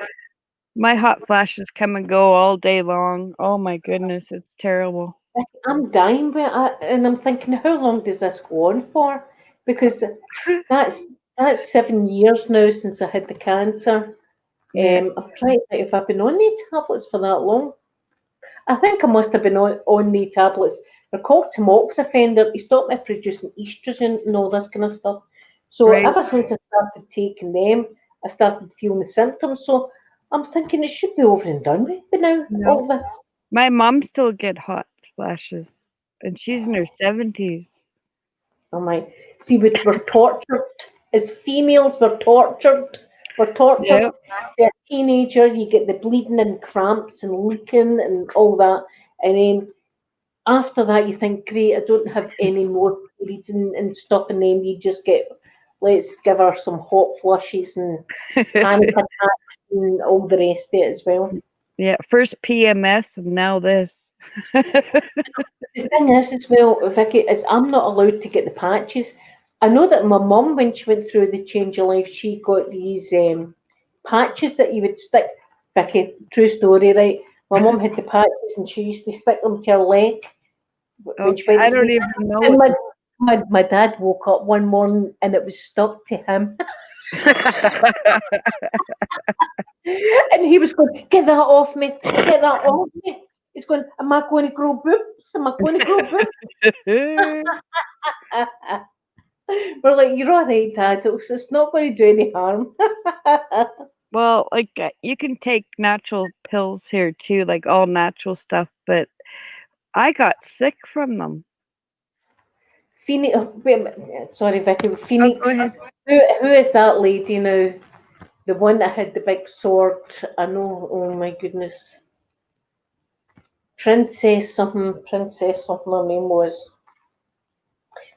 my hot flashes come and go all day long. Oh my goodness, it's terrible. I'm dying, and I'm thinking, how long does this go on for? Because that's that's 7 years now since I had the cancer. Yeah. I've tried to think if I've been on the tablets for that long. I think I must have been on the tablets. They're called tamoxifen. They stop me producing estrogen and all this kind of stuff. So Right. ever since I started taking them, I started feeling the symptoms. So I'm thinking it should be over and done with by now. No. All this. My mom still get hot flashes, and she's in her 70s. Oh my. See, we're tortured. As females, we're tortured. We're tortured. Yep. You're a teenager, you get the bleeding and cramps and leaking and all that. And then after that, you think, great, I don't have any more periods and stuff. And then you just get, let's give her some hot flushes and panic attacks and all the rest of it as well. Yeah, first PMS and now this. The thing is, as well, Vicky, is I'm not allowed to get the patches. I know that my mum, when she went through the change of life, she got these patches that you would stick. Vicky, true story, right? My mum had the patches and she used to stick them to her leg when she Okay, went I to don't sleep. even know And what my dad woke up one morning and it was stuck to him. And he was going, get that off me, get that off me. He's going, am I going to grow boobs? Am I going to grow boobs? We're like, you're all right, Dad. It's not going to do any harm. Well, like you can take natural pills here too, like all natural stuff, but I got sick from them. Phoenix, oh, wait a minute. Sorry, Vicky. Oh, go Phoenix. ahead. Who is that lady now? The one that had the big sword. I know. Oh my goodness. Princess something. Princess something. Her name was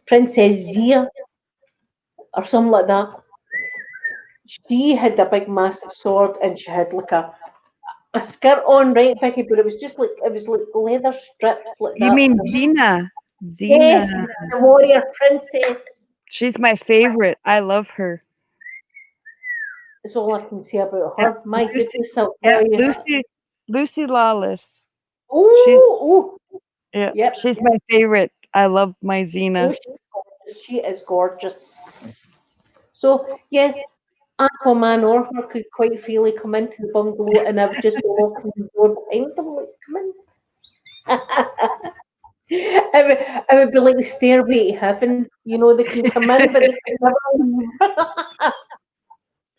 Princess Zia or something like that. She had a big massive sword and she had like a skirt on, right, Vicky? But it was like leather strips like You that. mean Xena? Yes, Xena. the warrior princess. She's my favorite. I love her. Is all I can say about Yeah, her. My Lucy. goodness, I'll Yeah, tell you. Lucy Lawless. She's Oh, oh, yeah, yep. she's my favorite. I love my Oh, Xena. she's gorgeous. She is gorgeous. So yes, Aquaman or her could quite freely come into the bungalow, and I would just be walking the door behind them, like, come in. It would be like the stairway to heaven. You know, they can come in, but they can never leave.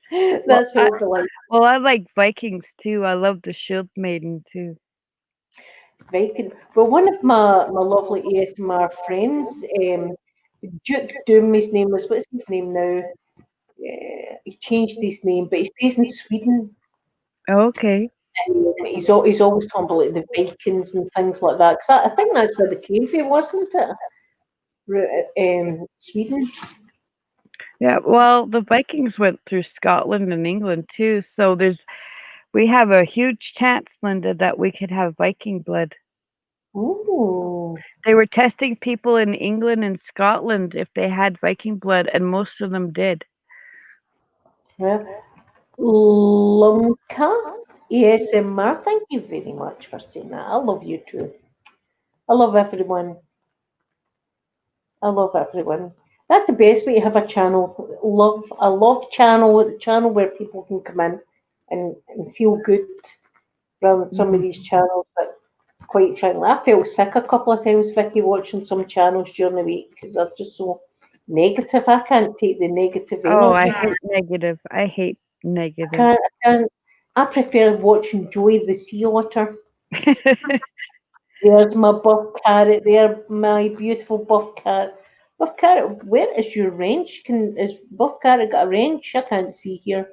Well, That's what it would be like. I like Vikings too. I love the Shield Maiden too. Viking. Well, one of my lovely ASMR friends, Duke Doom, his name was, what's his name now? He changed his name, but he stays in Sweden. Okay. He's always talking about like the Vikings and things like that. 'Cause I think that's where the came from, wasn't it? Sweden. Yeah, well, the Vikings went through Scotland and England too, so we have a huge chance, Linda, that we could have Viking blood. Ooh. They were testing people in England and Scotland if they had Viking blood, and most of them did. Yeah. Lumka ASMR. Thank you very much for saying that. I love you too. I love everyone. I love everyone. That's the best way to have a channel. A love channel, a channel where people can come in and feel good rather than some of Mhm. these channels that, quite frankly, I felt sick a couple of times, Vicky, watching some channels during the week because they're just so negative. I can't take the negative Oh, I energy. hate negative. I hate I negative. can't. I can't. I prefer watching Joy the Sea Otter. There's my buff carrot there, my beautiful buff carrot. Buff carrot, where is your range? Is buff carrot got a range? I can't see here.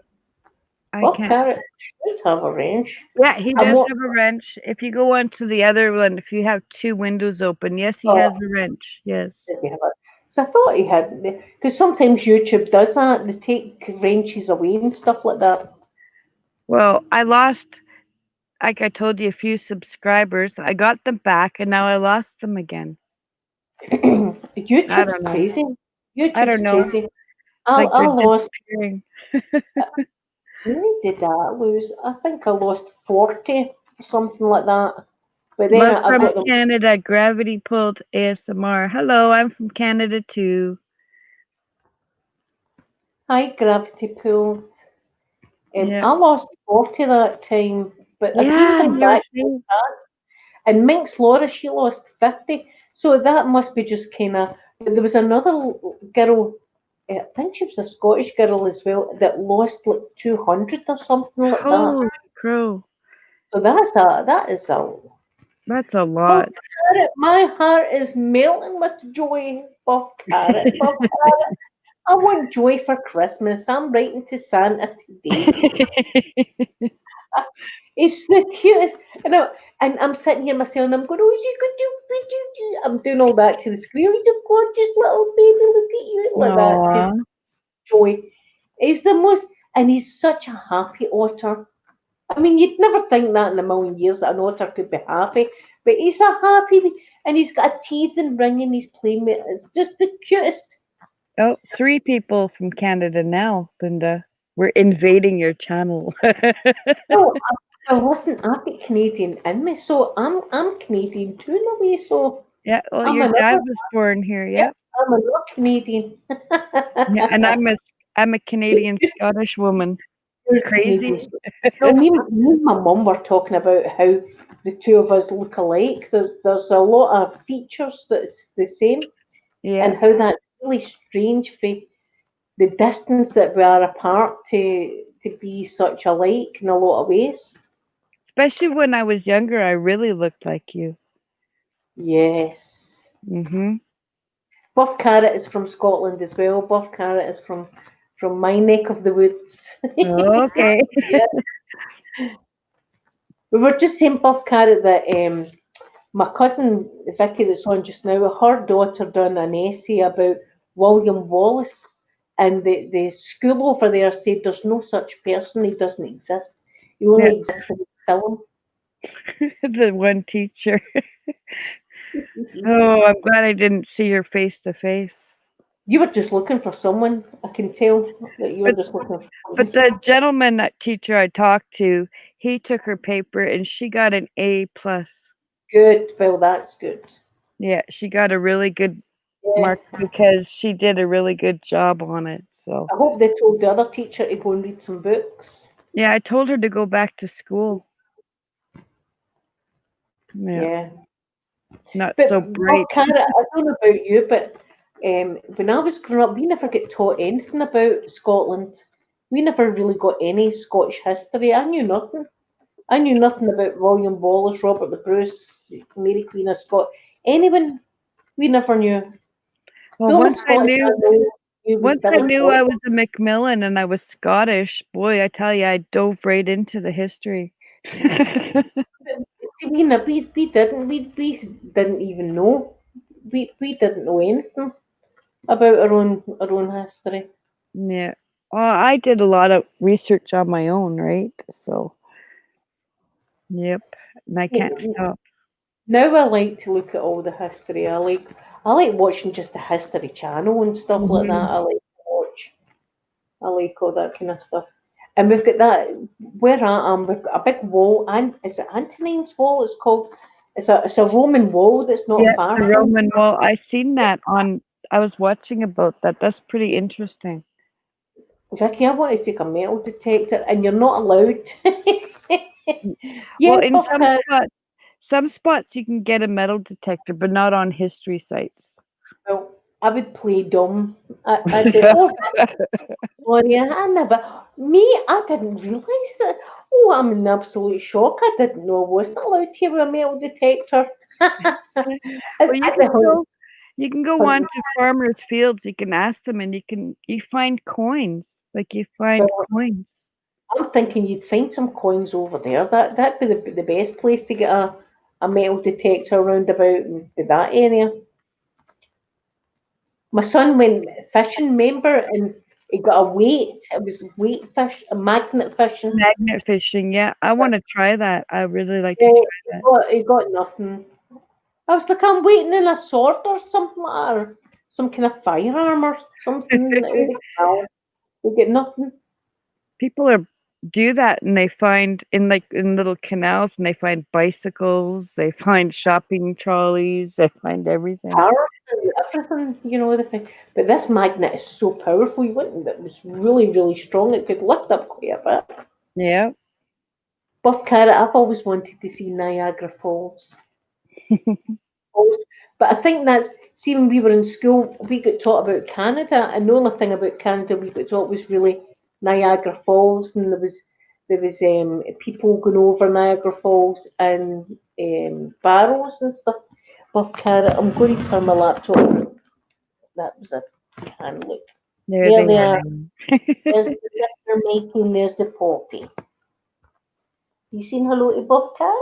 I Buff can't. carrot should have a range. Yeah, he I'm does what? have a wrench. If you go on to the other one, if you have 2 windows open, yes, he Oh, has a wrench. Yes. did he have it? So I thought he had, because sometimes YouTube does that. They take ranges away and stuff like that. Well, I lost, like I told you, a few subscribers. I got them back, and now I lost them again. I YouTube's don't know. crazy. I YouTube's don't know. crazy. It's like I they're lost. disappearing. When did I lose? I think I lost 40 or something like that. But then Love I from got them. Canada, Gravity Pulled ASMR. Hello, I'm from Canada too. High gravity pull. Yeah. I lost 40 that time, but I gained Yeah, them you were back so saying. fast. And Minx Laura, she lost 50. So that must be just kind of. But there was another girl, I think she was a Scottish girl as well, that lost like 200 or something like that. Holy crow. So that is a. That's a Buff lot. carrot, my heart is melting with joy. Buff carrot, buff carrot. I want joy for Christmas. I'm writing to Santa today. It's the cutest, and I'm sitting here myself, and I'm going, "Oh, you could do." I'm doing all that to the screen. He's a gorgeous little baby. Look at you, like that to Aw. Joy. He's the most, and he's such a happy otter. I mean, you'd never think that in a million years that an otter could be happy, but he's a happy, and he's got a teething ring, and he's playing with. It's just the cutest. Oh, 3 people from Canada now, Linda. We're invading your channel. No, listen, I've got Canadian in me, so I'm Canadian too in a way. So Yeah, well, I'm your dad another. was born here, Yeah, yep. I'm another Canadian. Yeah, and I'm a Canadian Scottish woman. You're Crazy? Canadian. No, me and my mum were talking about how the two of us look alike. There's a lot of features that's the same, Yeah. and how that's really strange for the distance that we are apart to be such alike in a lot of ways. Especially when I was younger, I really looked like you. Yes. Mhm. Buff Carrot is from Scotland as well. Buff Carrot is from my neck of the woods. Okay. Yeah. We were just saying Buff Carrot that my cousin Vicky that's on just now, her daughter done an essay about William Wallace, and the school over there said there's no such person, he doesn't exist. He Yeah, only exists in film. the one teacher. Oh, I'm glad I didn't see her face to face. You were just looking for someone. I can tell that you were But just looking for but someone. the gentleman that teacher I talked to, he took her paper and she got an A plus. Good, Phil, that's good. Yeah, she got a really good Yeah. mark because she did a really good job on it. So, I hope they told the other teacher to go and read some books. yeah, I told her to go back to school. Yeah. Yeah. not But so oh, bright. Cara, I don't know about you, but when I was growing up, we never get taught anything about Scotland. We never really got any Scottish history. I knew nothing. I knew nothing about William Wallace, Robert the Bruce, Mary Queen of Scots. Anyone, we never knew. Well, The only Scottish I knew was once I Billy knew I Boyd. was a Macmillan and I was Scottish, boy, I tell you, I dove right into the history. See, we didn't even know. We didn't know anything about our own history. Yeah. Well, I did a lot of research on my own, right? So, yep. And I can't stop. Now I like to look at all the history. I like watching just the History Channel and stuff like that. Mhm. I like to watch. I like all that kind of stuff. And we've got that where I am. We've got a big wall, and is it Antonine's Wall? It's called. It's a Roman wall that's not Yeah, far the from. Roman wall. I seen that on. I was watching about that. That's pretty interesting. Vicky, I want to take a metal detector, and you're not allowed. Well, Yeah, in Buffcat. some spots you can get a metal detector, but not on history sites. Well, I would play dumb. I'd be, oh, sorry, I never. Me, I didn't realise that. Oh, I'm in absolute shock. I didn't know I wasn't allowed to have a metal detector. Well, I'd be you can go on to farmers' fields. You can ask them, and you find coins. Like you find well, coins. I'm thinking you'd find some coins over there. That'd be the best place to get a metal detector around about in that area. My son went fishing, remember, and he got a weight. It was weight fish, a magnet fishing. Magnet fishing. Yeah, I want to try that. I really like to Well, try that. he got nothing. I was like, I'm waiting in a sword or something, or some kind of firearm or something. We get nothing. People are do that, and they find in little canals, and they find bicycles. They find shopping trolleys. They find everything. Cars and everything, the thing. But this magnet is so powerful. You wouldn't. It was really, really strong. It could lift up quite a bit. Yeah. Buff Carrot, I've always wanted to see Niagara Falls. Falls. But I think see, when we were in school, we got taught about Canada, and the only thing about Canada we got taught was really Niagara Falls, and there was people going over Niagara Falls and barrels and stuff. Buff Carrot, I'm going to turn my laptop on. That was it. You can look. There There they they are are. now. There's the sister making, there's the poppy. You seen hello to Buff Carrot?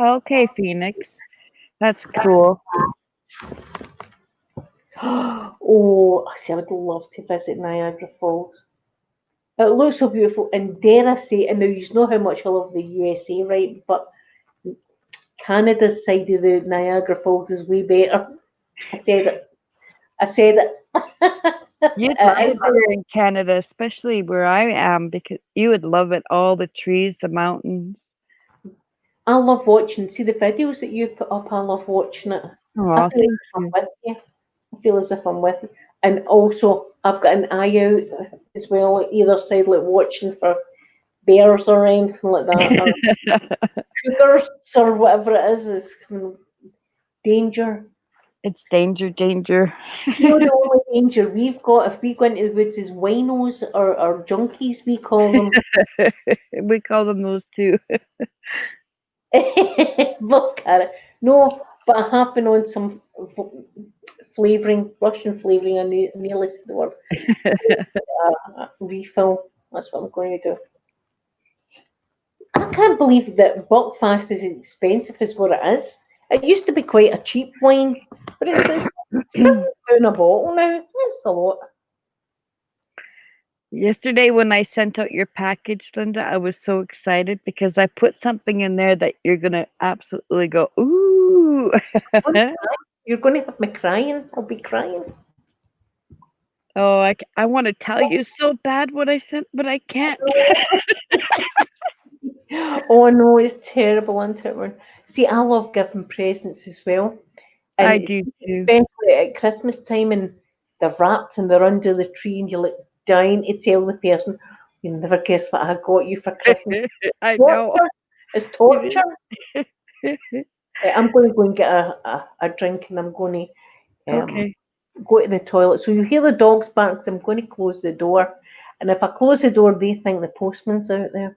Okay, Phoenix. That's cool. Oh, see, I would love to visit Niagara Falls. It looks so beautiful, and dare I say, and now you know how much I love the USA, right? But Canada's side of the Niagara Falls is way better. I said it. I said it. You'd love It it is. here in Canada, especially where I am, because you would love it. All the trees, the mountains. I love watching. See the videos that you put up. I love watching it. I Oh, feel as thank if I'm you. with you. I feel as if I'm with you. And also, I've got an eye out as well, either side, like watching for bears or anything like that, or cougars or whatever it is. Is danger. It's danger, danger. The only danger we've got if we go into the woods is winos or junkies, we call them. We call them those too. Look at it. No, but I have been on some flavouring, Russian flavouring. I nearly said the word. Refill. That's what I'm going to do. I can't believe that Buckfast is as expensive as what it is. It used to be quite a cheap wine, but it's £7 a bottle now. That's a lot. Yesterday, when I sent out your package, Linda, I was so excited because I put something in there that you're gonna absolutely go, ooh. You're going to have me crying. I'll be crying. Oh, I want to tell you so bad what I sent, but I can't. Oh no, it's terrible, isn't it? See, I love giving presents as well, and I it's do too. especially at Christmas time, and they're wrapped and they're under the tree, and you're like dying to tell the person, "You never guess what I got you for Christmas." I know. Torture. It's torture. I'm going to go and get a drink, and I'm going to Okay. go to the toilet. So you hear the dogs bark, so I'm going to close the door. And if I close the door, they think the postman's out there.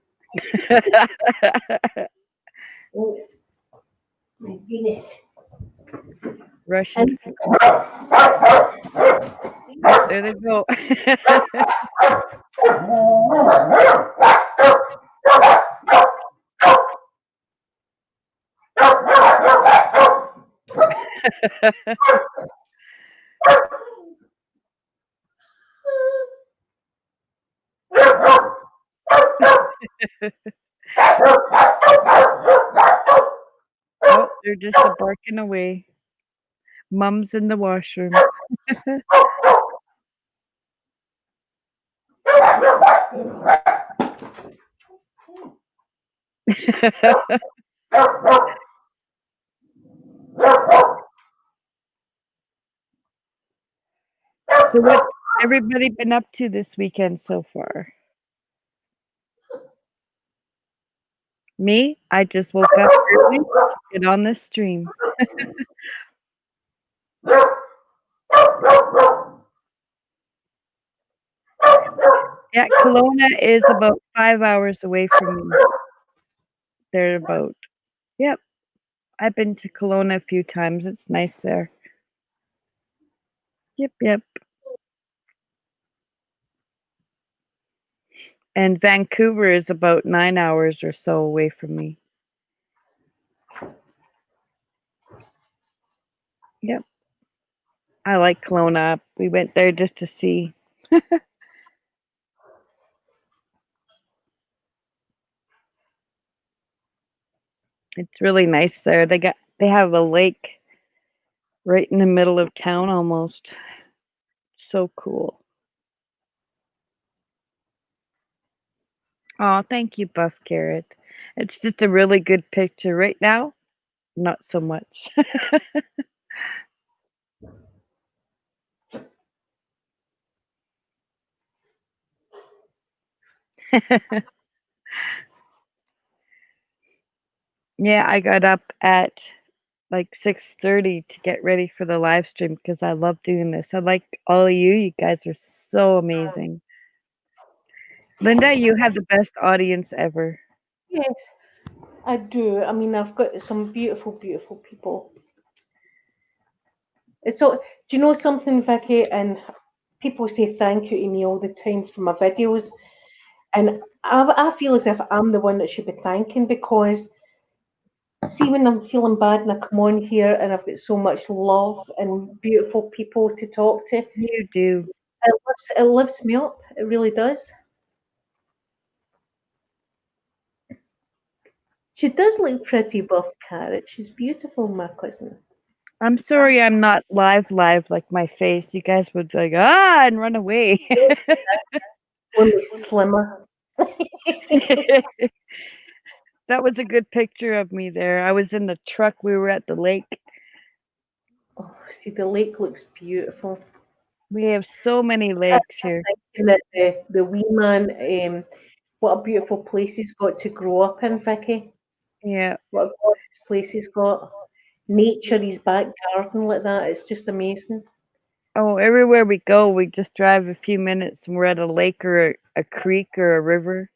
Oh my goodness. Russian. And There they go. Oh, they're just a barking away. Mom's in the washroom. So what's everybody been up to this weekend so far? Me? I just woke up early to get on this stream. Yeah, Kelowna is about 5 hours away from me. They're about Yep, I've been to Kelowna a few times, it's nice there. Yep, yep. And Vancouver is about 9 hours or so away from me. Yep. I like Kelowna. We went there just to see. It's really nice there. They have a lake right in the middle of town almost. So cool. Oh, thank you, Buff Carrot. It's just a really good picture right now. Not so much. Yeah, I got up at like 6:30 to get ready for the live stream because I love doing this. I like all of you. You guys are so amazing. Linda, you have the best audience ever. yes, I do. I mean, I've got some beautiful, beautiful people. So, do you know something, Vicky? And people say thank you to me all the time for my videos, and I feel as if I'm the one that should be thanking because see when I'm feeling bad and I come on here and I've got so much love and beautiful people to talk to, You do. it lifts me up. It really does. She does look pretty, Buff Carrot. She's beautiful, my cousin. I'm sorry I'm not live like my face. You guys would like, ah, and run away. Only slimmer. That was a good picture of me there. I was in the truck. We were at the lake. Oh, see, the lake looks beautiful. We have so many I lakes here. thinking that the wee man, what a beautiful place he's got to grow up in, Vicky. Yeah. What a gorgeous place he's got. Nature, his back garden like that. It's just amazing. Oh, everywhere we go, we just drive a few minutes and we're at a lake or a creek or a river.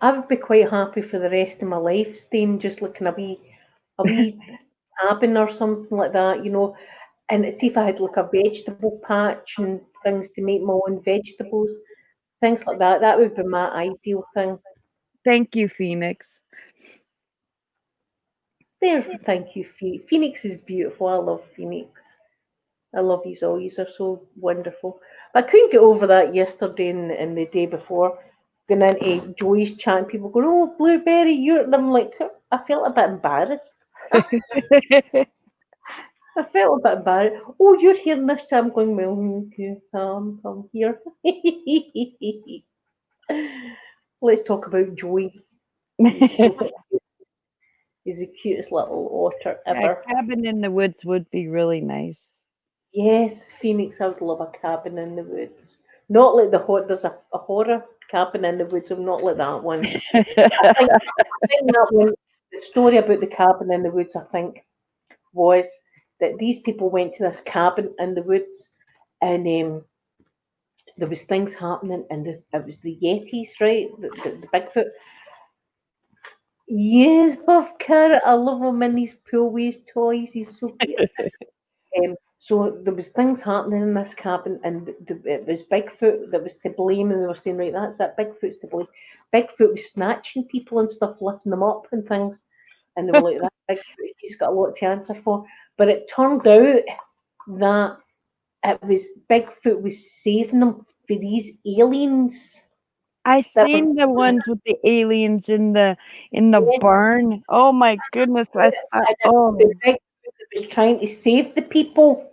I would be quite happy for the rest of my life staying just looking a wee cabin or something like that, and see if I had like a vegetable patch and things to make my own vegetables, things like that. That would be my ideal thing. Thank you, Phoenix. There, thank you, Phoenix is beautiful. I love Phoenix. I love yous all. Yous are so wonderful. But I couldn't get over that yesterday and the day before. Going into Joey's chat and people going, "Oh, Blueberry, you're," and I'm like, I felt a bit embarrassed. I felt a bit embarrassed. "Oh, you're here this time." I'm going, "Well, okay, I'm here." Let's talk about Joey. He's so cute. He's the cutest little otter A ever. cabin in the woods would be really nice. Yes, Phoenix, I would love a cabin in the woods. Not like there's a horror cabin in the woods. I'm not like that one. I think that one. the story about the cabin in the woods, I think, was that these people went to this cabin in the woods, and there was things happening, and it was the Yetis, right? The Bigfoot. Yes, Buff Carrot. I love him in these poolways toys. He's so cute. So there was things happening in this cabin, and it was Bigfoot that was to blame, and they were saying, right, that's that Bigfoot's to blame. Bigfoot was snatching people and stuff, lifting them up and things, and they were like, that Bigfoot, he's got a lot to answer for. But it turned out that it was Bigfoot was saving them for these aliens I that were seen the ones with the aliens in the barn. Oh my goodness! I thought, and it was oh, the Bigfoot that was trying to save the people,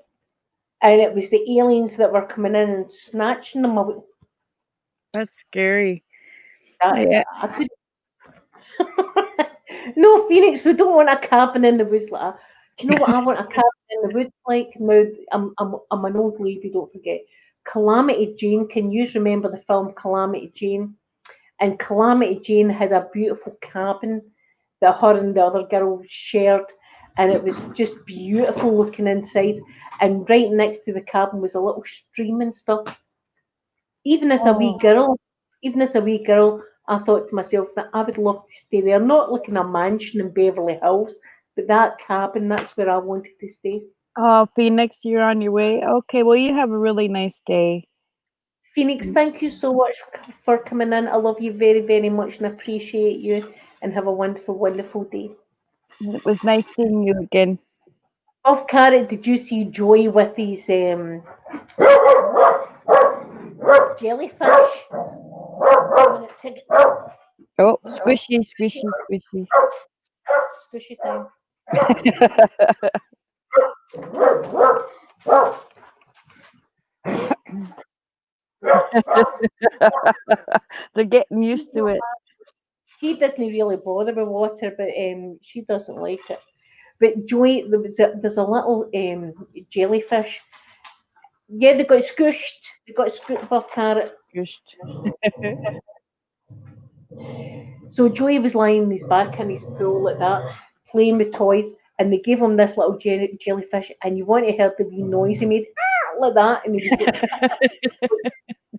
and it was the aliens that were coming in and snatching them away. that's scary. I, Yeah. I could No, Phoenix, we don't want a cabin in the woods like that. Do you know what I want a cabin in the woods like? Now, I'm an old lady, don't forget. Calamity Jane, can you remember the film Calamity Jane? And Calamity Jane had a beautiful cabin that her and the other girl shared, and it was just beautiful looking inside. And right next to the cabin was a little stream and stuff. even as a wee Oh, girl, even as a wee girl, I thought to myself that I would love to stay there, not like in a mansion in Beverly Hills, but that cabin, that's where I wanted to stay. oh, Phoenix, you're on your way. Okay, well, you have a really nice day. Phoenix, thank you so much for coming in. I love you very, very much and appreciate you and have a wonderful, wonderful day. It was nice seeing you again. Off carrot, did you see Joy with these jellyfish? Oh, squishy, squishy, squishy. Squishy time. They're getting used to it. He doesn't really bother with water, but she doesn't like it. But Joy, there's a little jellyfish. Yeah, they got squished. They got squished buff carrot. Just So Joey was lying in his back in his pool like that, playing with toys, and they gave him this little jellyfish, and you want to hear the wee noise he made, like that, and he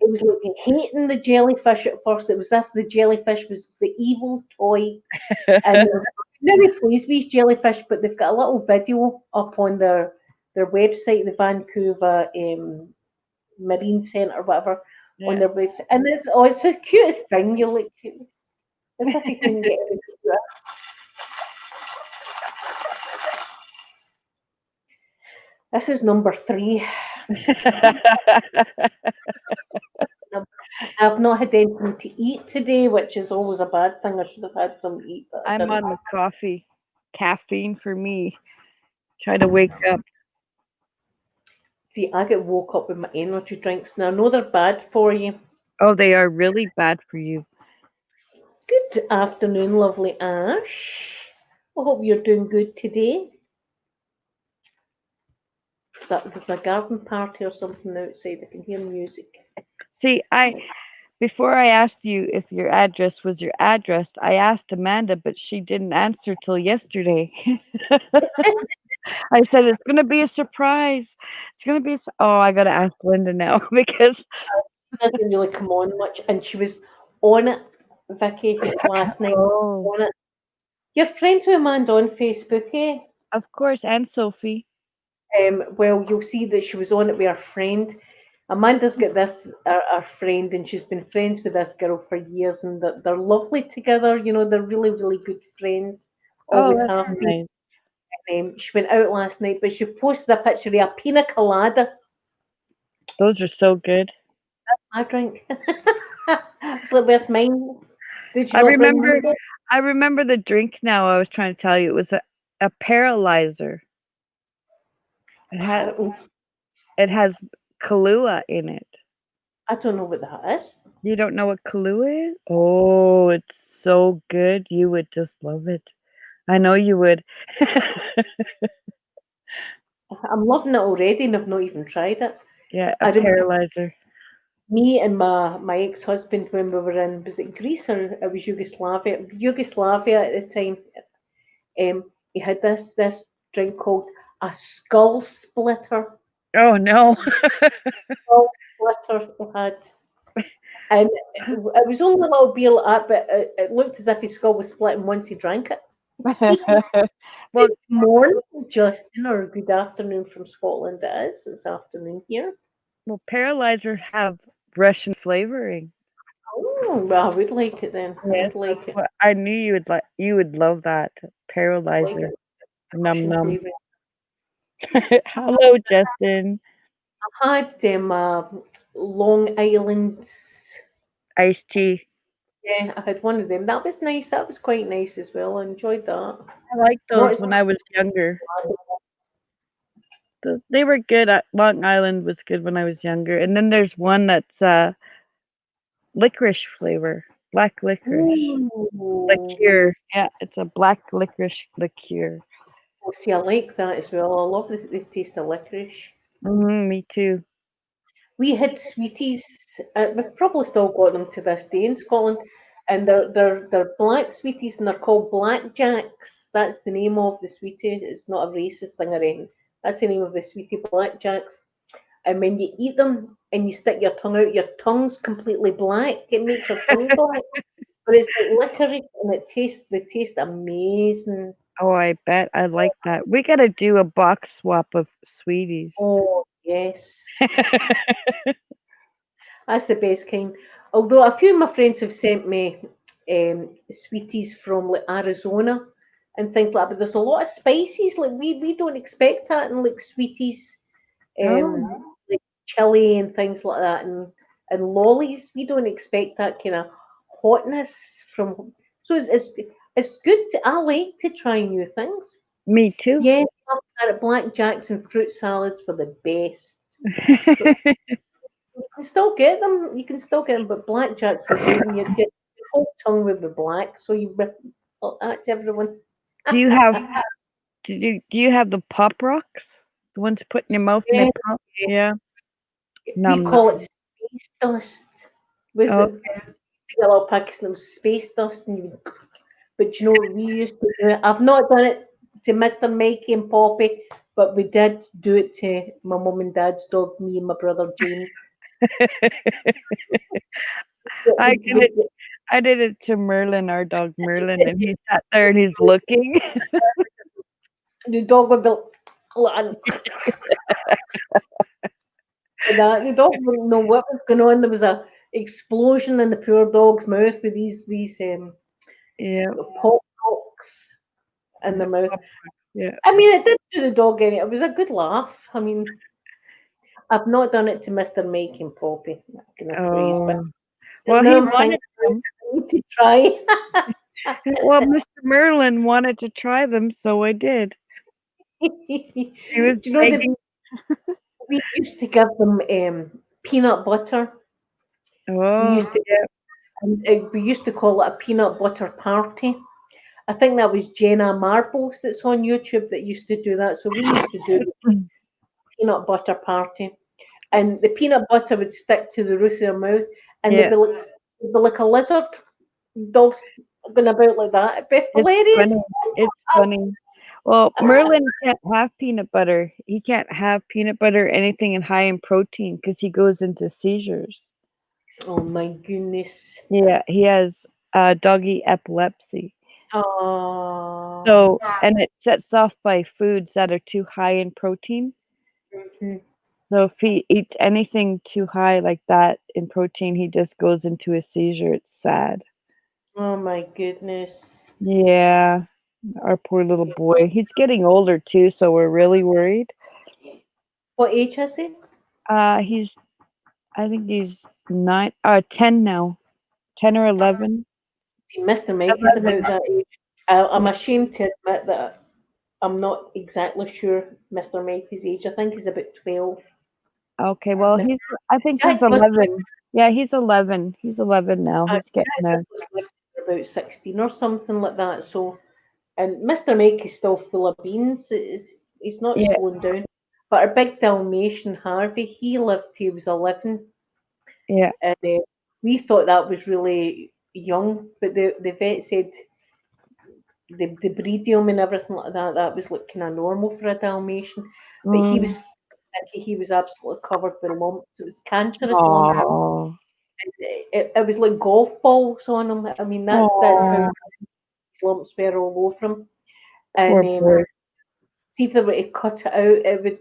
was like hating the jellyfish at first. It was as if the jellyfish was the evil toy, and they're very pleased with these jellyfish, but they've got a little video up on their website, the Vancouver Marine Centre, whatever, on yeah. their website, and it's the cutest thing. You're like, as if you couldn't get anything to it. This is number 3. I've not had anything to eat today, which is always a bad thing. I should have had some to eat, but I I'm didn't. on the coffee. Caffeine for me. Try to wake up. See, I get woke up with my energy drinks. Now, I know they're bad for you. Oh, they are really bad for you. Good afternoon, lovely Ash. I hope you're doing good today. There's a garden party or something outside. I can hear music. See, before I asked you if your address was your address, I asked Amanda, but she didn't answer till yesterday. I said it's gonna be a surprise. It's gonna be. Oh, I gotta ask Linda now because. She doesn't really come on much, and she was on it, Vicky, last night. Oh, On it. You're friends with Amanda on Facebook, eh? of course, and Sophie. Well, you'll see that she was on it with her friend. Amanda's got this, our friend, and she's been friends with this girl for years, and they're lovely together. You know, they're really, really good friends. Oh, Always that's have been. nice. She went out last night, but she posted a picture of a pina colada. Those are so good. I drink. It's like, where's mine? Did you I not bring remember. mine? I remember the drink now. I was trying to tell you it was a paralyzer. I It has Kahlua in it. don't know what that is. You don't know what Kahlua is? Oh, it's so good. You would just love it. I know you would. I'm loving it already, and I've not even tried it. Yeah, a I remember paralyzer. me and my ex-husband when we were in, was it Greece or it was Yugoslavia? Yugoslavia at the time. He had this drink called a skull splitter. Oh no. Skull splitter he had. And it was only a little beer like that, but it looked as if his skull was splitting once he drank it. Well, Good morning, Justin, or good afternoon from Scotland. It is. It's afternoon here. well, paralyzers have Russian flavoring. Oh, well, I would like it then. I Yes, would that's like it. what I knew you would like. You would love that Like paralyzer. it. Num Russian num. flavour. Hello, Justin. I had Long Island. Iced tea. Yeah, I had one of them. That was nice. That was quite nice as well. I enjoyed that. I liked Not those as when I was younger. They were good. Long Island was good when I was younger. And then there's one that's licorice flavor, black licorice Ooh. liqueur. Yeah, it's a black licorice liqueur. Oh, see, I like that as well. I love the taste of licorice. Me too. We had sweeties. We've probably still got them to this day in Scotland, and they're black sweeties, and they're called blackjacks. That's the name of the sweetie. It's not a racist thing or anything. That's the name of the sweetie, blackjacks. And when you eat them and you stick your tongue out, your tongue's completely black. It makes your tongue black, but it's like licorice, and they taste amazing. Oh, I bet I like that. We gotta do a box swap of sweeties. Oh yes. That's the best kind. Although a few of my friends have sent me sweeties from like Arizona and things like that, but there's a lot of spices. Like we don't expect that in like sweeties, Oh, like chili and things like that, and lollies. We don't expect that kind of hotness from. So it's good. I like to try new things. me too. Yes, blackjacks and fruit salads for the best. But you can still get them. You can still get them, but blackjacks are great, and you get your whole tongue with the black, so you rip that to everyone. Do you have do you have the pop rocks? The ones put in your mouth and they Yes, pop? yes. Yeah. We Num call it num. space dust. Was Oh, it a little packet of space dust? But you know what we used to do? It. I've not done it to Mr. Mikey and Poppy, but we did do it to my mum and dad's dog, me and my brother James. I We, did we, it. I did it to Merlin, our dog Merlin, and he sat there and he's looking. the dog would be like, that. The dog wouldn't know what was going on. There was a explosion in the poor dog's mouth with these Yeah. pop rocks in The the mouth. pop Yeah. I mean, it did do the dog any. It was a good laugh. I mean, I've not done it to Mr. Mike and Poppy, that kind of phrase, but Oh. Well, he never think wanted them. I need to try. Well, Mr. Merlin wanted to try them, so I did. Do He was you know begging. we used to give them peanut butter. We Oh, used to we used to call it a peanut butter party. I think that was Jenna Marbles that's on YouTube that used to do that. So we used to do peanut butter party, and the peanut butter would stick to the roof of their mouth, and yeah. they'd be like a lizard dog going about like that. It'd be It's hilarious. funny. It's funny. Well, Merlin can't have peanut butter. He can't have peanut butter or anything high in protein because he goes into seizures. Oh my goodness. Yeah, he has doggy epilepsy. Oh. So, and it sets off by foods that are too high in protein. Mhm. So if he eats anything too high like that in protein, he just goes into a seizure. It's sad. Oh my goodness. Yeah, our poor little boy. He's getting older too, so we're really worried. What age is he? He's I think he's 10 now, 10 or 11. See, Mr. Mike is about 11. that age. I'm ashamed to admit that I'm not exactly sure Mr. Mikey's age. I think he's about 12. Okay, well Mr. I think he's Jack Nicklaus, 11. Yeah, he's 11. He's 11 now. He's getting Jack there. Nicklaus lived to about 16 or something like that. So, and Mr. Mike is still full of beans. He's not Yeah, slowing down. But our big Dalmatian Harvey, he lived till he was 11. yeah. And we thought that was really young. But the vet said the breedium and everything like that. That was like kind of normal for a Dalmatian, but Mm. he was absolutely covered with lumps. It was cancerous lumps. Oh, It was like golf balls on him. I mean, that's how oh, lumps were all over him. And poor boy. see if they were to cut it out, it would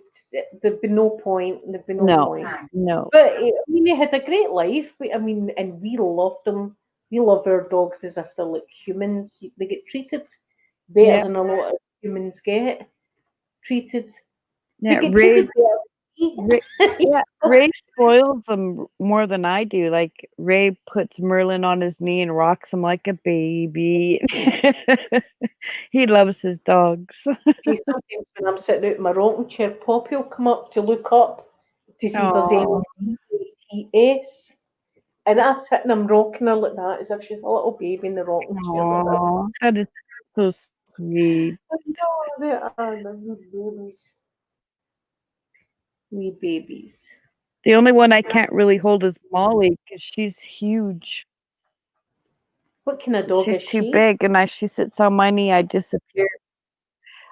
there'd be no point. There'd be no No, point. no. But I mean, he had a great life. I mean, and we loved them. We love our dogs as if they're like humans. They get treated better Yeah, than a lot of humans get treated. They yeah. get treated better Ray, than me. yeah, Ray spoils them more than I do. Like Ray puts Merlin on his knee and rocks him like a baby. He loves his dogs. See, sometimes when I'm sitting out in my rocking chair, Poppy will come up to look up to see if there's Oh, any CATS. And I sit and I'm rocking her like that, as if she's a little baby in the rocking chair like that. oh, that is so sweet. I know they are, they're wee babies. Wee babies. The only one I can't really hold is Molly because she's huge. What kind of dog She's is too she? big, and she sits on my knee, I disappear.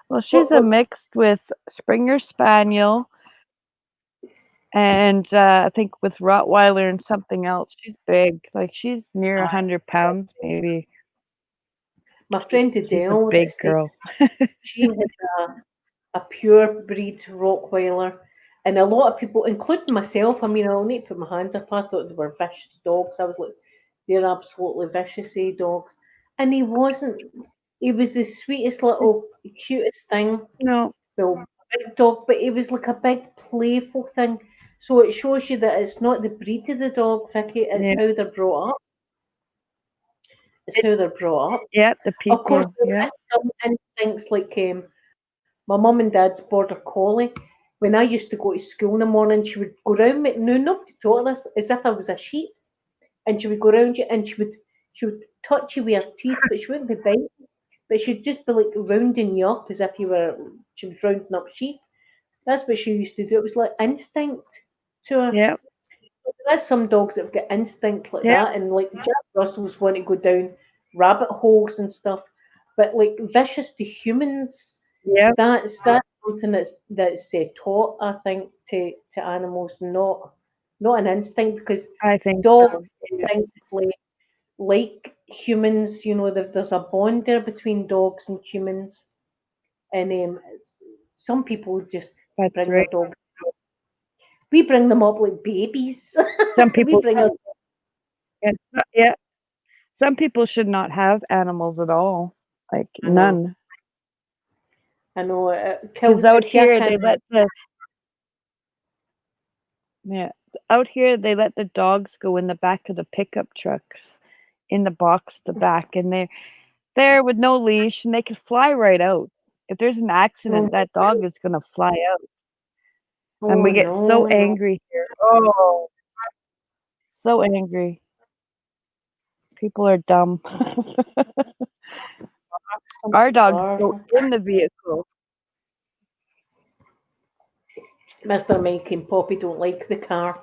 Well, she's What, a what, mixed with Springer Spaniel and I think with Rottweiler and something else. She's big, like she's near 100 pounds, maybe. my friend She's a Adele that big stays, girl. she had a pure breed Rottweiler. And a lot of people, including myself, I mean, I'll need to put my hands up. I thought they were vicious dogs. I was like, they're absolutely vicious, dogs. And he wasn't. He was the sweetest little, cutest thing. No, Well, big dog, but it was like a big playful thing. So it shows you that it's not the breed of the dog, Vicky, it's yeah, how they're brought up. It's it, how they're brought up. yeah, the Of course, people, there yeah. is some instincts like my mum and dad's border collie. When I used to go to school in the morning, she would go round me. No, nobody taught us as if I was a sheep, and she would go round you and she would touch you with her teeth, but she wouldn't be biting. But she'd just be like rounding you up as if she was rounding up sheep. That's what she used to do. It was like instinct to her. Yeah, There's some dogs that have got instinct like yeah, that, and like Jack Russells want to go down rabbit holes and stuff. But like vicious to humans, yeah, that's something that's taught, I think, to animals, not an instinct, because I think dogs so. Yeah, instinctively like humans. You know, there's a bond there between dogs and humans, and some people just that's bring their right. dogs. We bring them up like babies. Some we people, bring our yeah, yeah, some people should not have animals at all, like I know, none. I know. It Because kills. out See, I here can't. they let the yeah, out here they let the dogs go in the back of the pickup trucks, in the box at the back, and they're there with no leash, and they could fly right out. If there's an Oh, accident, that dog is gonna fly out, and oh we get so no, no. angry here. Oh, so angry. People are dumb. Some Our people dogs are. go in the vehicle. Mr. Mike and Poppy don't like the car.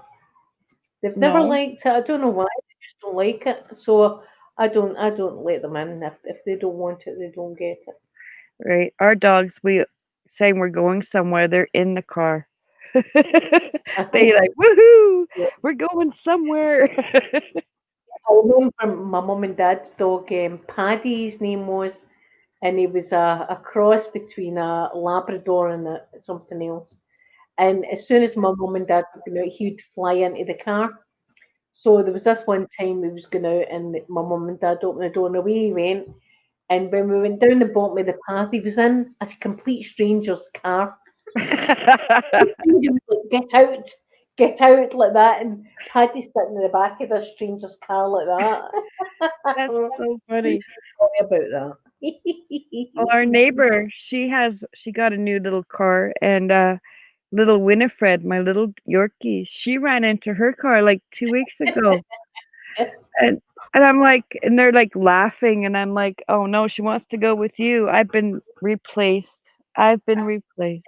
They've never No, liked it. I don't know why. They just don't like it. So I don't let them in. If they don't want it, they don't get it. right? Our dogs, we say we're going somewhere, they're in the car. They like, "Woohoo! We're going somewhere." I know from my mum and dad's dog, Paddy, his name was, and he was a cross between a Labrador and something else. And as soon as my mum and dad were going out, he'd fly into the car. So there was this one time we was going out, and my mum and dad opened the door, and away he went. And when we went down the bottom of the path, he was in a complete stranger's car. He was like, get out like that. And Paddy sitting in the back of the stranger's car like that. That's so funny. Sorry about Well, our that. neighbor, she got a new little car, and, little Winifred, my little Yorkie, she ran into her car, like, 2 weeks ago, and I'm like and they're, like, laughing, and I'm like, "Oh, no, she wants to go with you. I've been replaced. I've been replaced."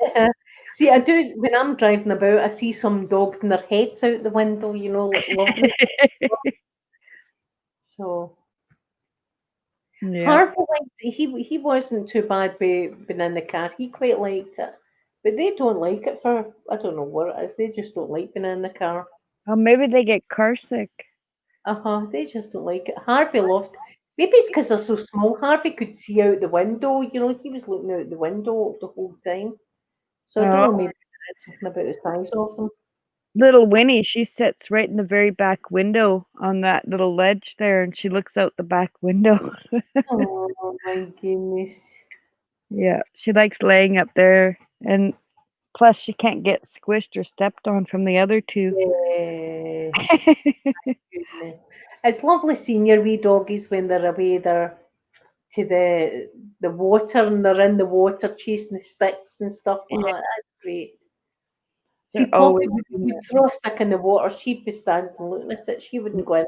See, I do when I'm driving about. I see some dogs and their heads out the window. Like lovely. So Yeah. Harvey liked he wasn't too bad with being in the car. He quite liked it, but they don't like it for I don't know what it is. They just don't like being in the car. Oh, maybe they get car sick. They just don't like it. Harvey loved. Maybe it's because they're so small. Harvey could see out the window. You know, he was looking out the window the whole time. So I don't Oh, know. Maybe it's something about the size of them. little Winnie, she sits right in the very back window on that little ledge there, and she looks out the back window. Oh my goodness. Yeah, she likes laying up there, and plus she can't get squished or stepped on from the other two. Yes. Goodness. It's lovely seeing your wee doggies when they're away there to the water and they're in the water chasing the sticks and stuff like Yeah, that. That's great. See, they're Poppy always would, doing would that. throw a stick in the water. She'd be standing looking at it. She wouldn't go in.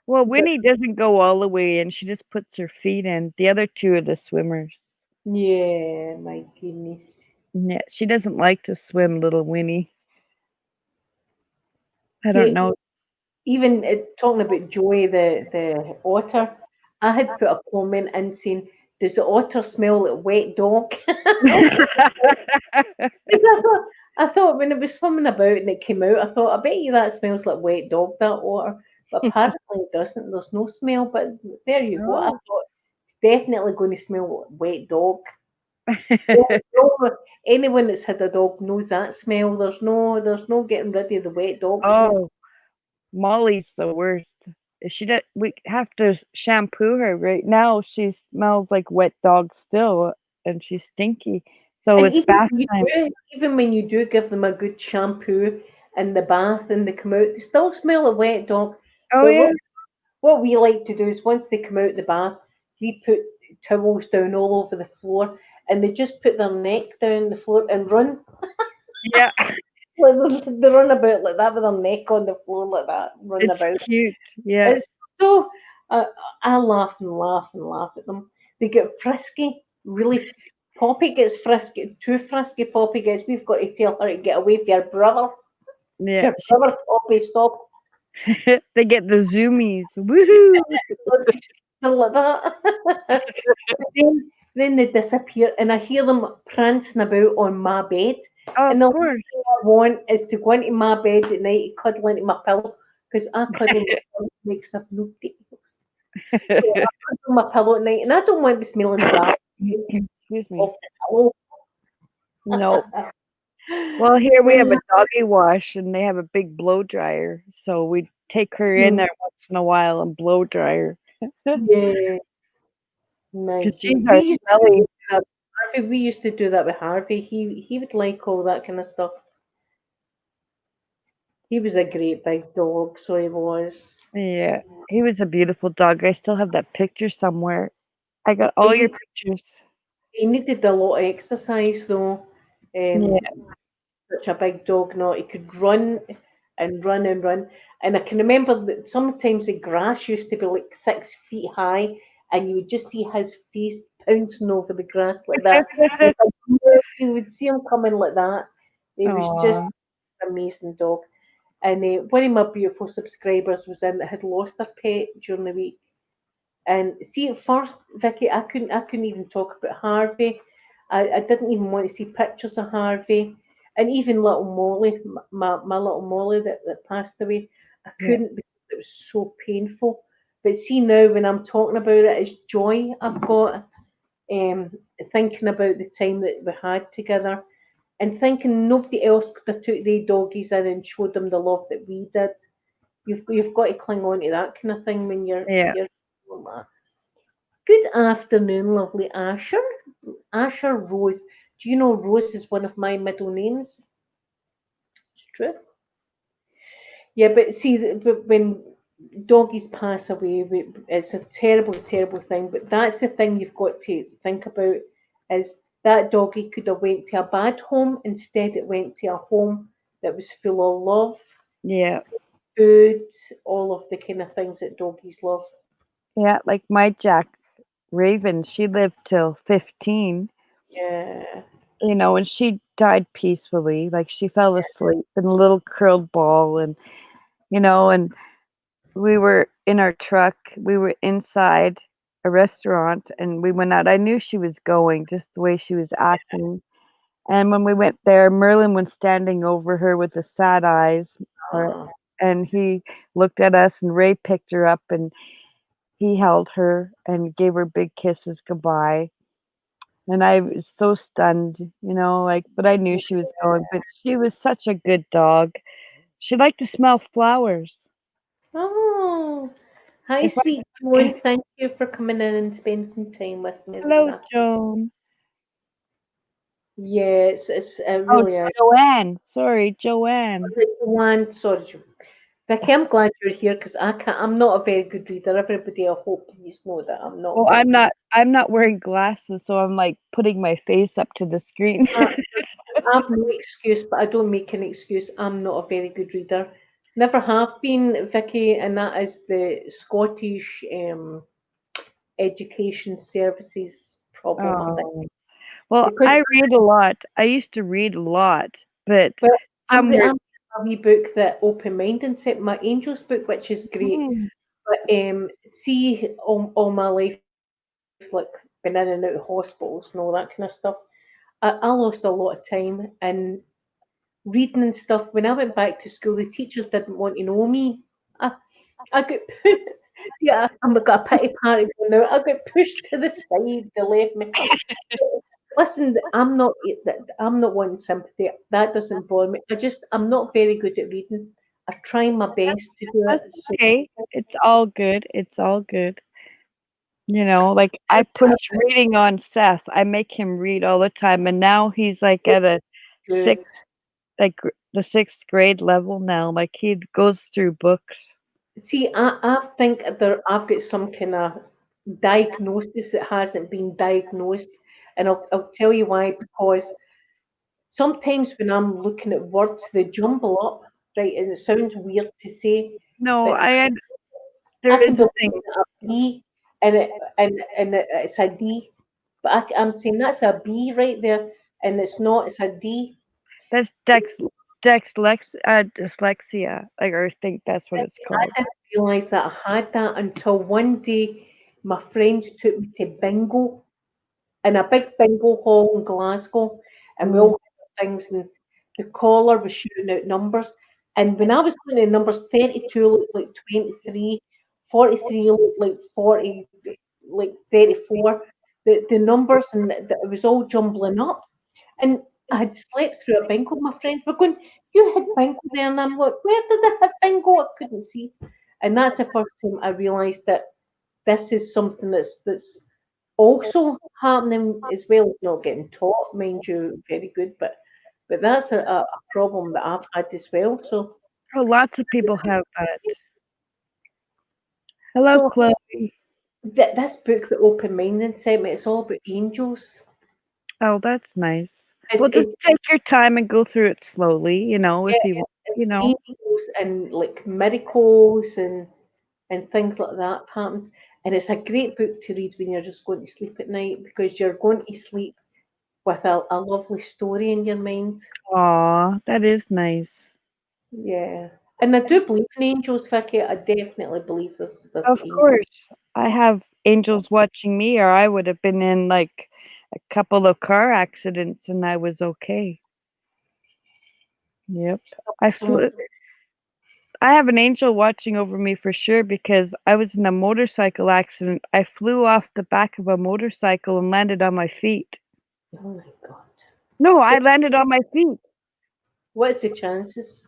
Well, But Winnie doesn't go all the way in, she just puts her feet in. The other two are the swimmers. yeah, my goodness. Yeah, she doesn't like to swim, little Winnie. I don't See, know. even talking about Joey the otter, I had put a comment in saying, "Does the otter smell like wet dog?" I thought when it was swimming about and it came out, I thought, I bet you that smells like wet dog, that water. But apparently it doesn't. There's no smell. But there you go. I Oh. thought it's definitely going to smell like wet dog. No, anyone that's had a dog knows that smell. There's no getting rid of the wet dog smell. Oh, Molly's the worst. If she does, we have to shampoo her right now. She smells like wet dog still, and she's stinky. So And it's bath time. even when you do give them a good shampoo in the bath and they come out, they still smell of wet dog. Oh But yeah, what we like to do is once they come out the bath, we put towels down all over the floor and they just put their neck down the floor and run. yeah. Like, they run about like that with their neck on the floor like that, running It's about. cute. Yeah. It's so uh, I laugh and laugh and laugh at them. They get frisky, really. Poppy gets frisky, too frisky. Poppy gets. We've got to tell her to get away from your brother. Yeah. Your brother, Poppy, stop. They get the zoomies. Woohoo! Something like that. But then they disappear, and I hear them prancing about on my bed. Oh, And of the last course. thing I want is to go into my bed at night, cuddle into my pillow, because I cuddle my pillow makes up no difference. So I cuddle my pillow at night, and I don't want the smelling bad Excuse me. off the pillow. No. Well, here we have Yeah, a doggy wash, and they have a big blow dryer, so we take her in there once in a while and blow dry her yeah, my 'cause she's goodness. our smelly. We used to do that with Harvey. He would like all that kind of stuff. He was a great big dog, so he was. Yeah, he was a beautiful dog. I still have that picture somewhere. I got all your He, pictures. he needed a lot of exercise though. Yeah, Such a big dog, not he could run and run and run. And I can remember that sometimes the grass used to be like 6 feet high, and you would just see his face pouncing over the grass like that. Like you would see him coming like that. He was just aw, an amazing dog. And one of my beautiful subscribers was in that had lost her pet during the week. And see, at first, Vicky, I couldn't even talk about Harvey. I didn't even want to see pictures of Harvey, and even little Molly, my little Molly that passed away. I yeah, couldn't because it was so painful. But see now, when I'm talking about it, it's joy I've got. Um, Thinking about the time that we had together, and thinking nobody else could have took their doggies in and showed them the love that we did. You've got to cling on to that kind of thing when yeah. you're doing that. Good afternoon, lovely Asher. Asher Rose. Do you know Rose is one of my middle names? It's true. Yeah, but see, but when doggies pass away, it's a terrible, terrible thing. But that's the thing you've got to think about is that doggie could have went to a bad home. Instead, it went to a home that was full of love, Yeah, food, all of the kind of things that doggies love. yeah, like my Jack Raven, she lived till 15, Yeah. and she died peacefully. Like, she fell asleep in a little curled ball, and we were in our truck, we were inside, a restaurant, and we went out. I knew she was going, just the way she was acting. And when we went there, Merlin was standing over her with the sad eyes, or Oh, and he looked at us, and Ray picked her up, and he held her and gave her big kisses goodbye. And I was so stunned, like, but I knew she was going, but she was such a good dog. She liked to smell flowers. oh. Hi, If sweet I Joan. Thank you for coming in and spending time with me this Hello, afternoon. Joan. Yeah, it's Oh, really is. Joanne. Sorry, Joanne. Joanne, sorry, Vicky, I'm glad you're here because I'm not a very good reader. Everybody, I hope you know that I'm not Well, very good. I'm not wearing glasses, so I'm, like, putting my face up to the screen. I have no excuse, but I don't make an excuse. I'm not a very good reader. Never have been, Vicky, and that is the Scottish Education Services problem, I think. Oh. Well, Because I read a lot. I used to read a lot, but well, somewhere I'm a wee book that Open Mind and set my Angels book, which is great. Mm. But see, all my life, like been in and out of hospitals and all that kind of stuff. I lost a lot of time in reading and stuff. When I went back to school, the teachers didn't want to know me. I, I got yeah, I'm got a pity party going now. I got pushed to the side. They left me. Listen, I'm not wanting sympathy. That doesn't bother me. I'm not very good at reading. I try my best to do it. That's So okay. It's all good. It's all good. Like, I push reading on Seth. I make him read all the time, and now he's, like, at a good. 6th the 6th grade level now, like, he goes through books. See, I think I've got some kind of diagnosis that hasn't been diagnosed, and I'll tell you why. Because sometimes when I'm looking at words, they jumble up, right, and it sounds weird to say, No, but there I can is be a thing. looking at a B, it's a D, but I'm saying that's a B right there, and it's not. It's a D. That's dyslexia, like, or I think that's what it's I called. didn't realise that I had that until one day my friends took me to bingo in a big bingo hall in Glasgow, and we Mm. all had things, and the caller was shooting out numbers. And when I was looking at numbers, 32 looked like 23, 43 looked like 40, like 34. The numbers, and it was all jumbling up. And I had slept through a bingo. My friends were going, "You had bingo there," and I'm like, "Where did I have bingo? I couldn't see." And that's the first time I realised that this is something that's also happening as well. It's not getting taught, mind you, very good, but that's a problem that I've had as well. So Oh, lots of people have that. Hello, so Chloe. this book, The Open Minded sent me, it's all about angels. Oh, that's nice. Well, just It's take your time and go through it slowly, if yeah, you want, it's you know. angels and like miracles and things like that happens. And it's a great book to read when you're just going to sleep at night because you're going to sleep with a lovely story in your mind. Aw, that is nice. Yeah. And I do believe in angels, Vicky. I definitely believe there's Of angels. course. I have angels watching me, or I would have been in, like, a couple of car accidents and I was okay. Yep. I So flew I have an angel watching over me for sure because I was in a motorcycle accident. I flew off the back of a motorcycle and landed on my feet. oh my God. No, I landed on my feet. What's the chances?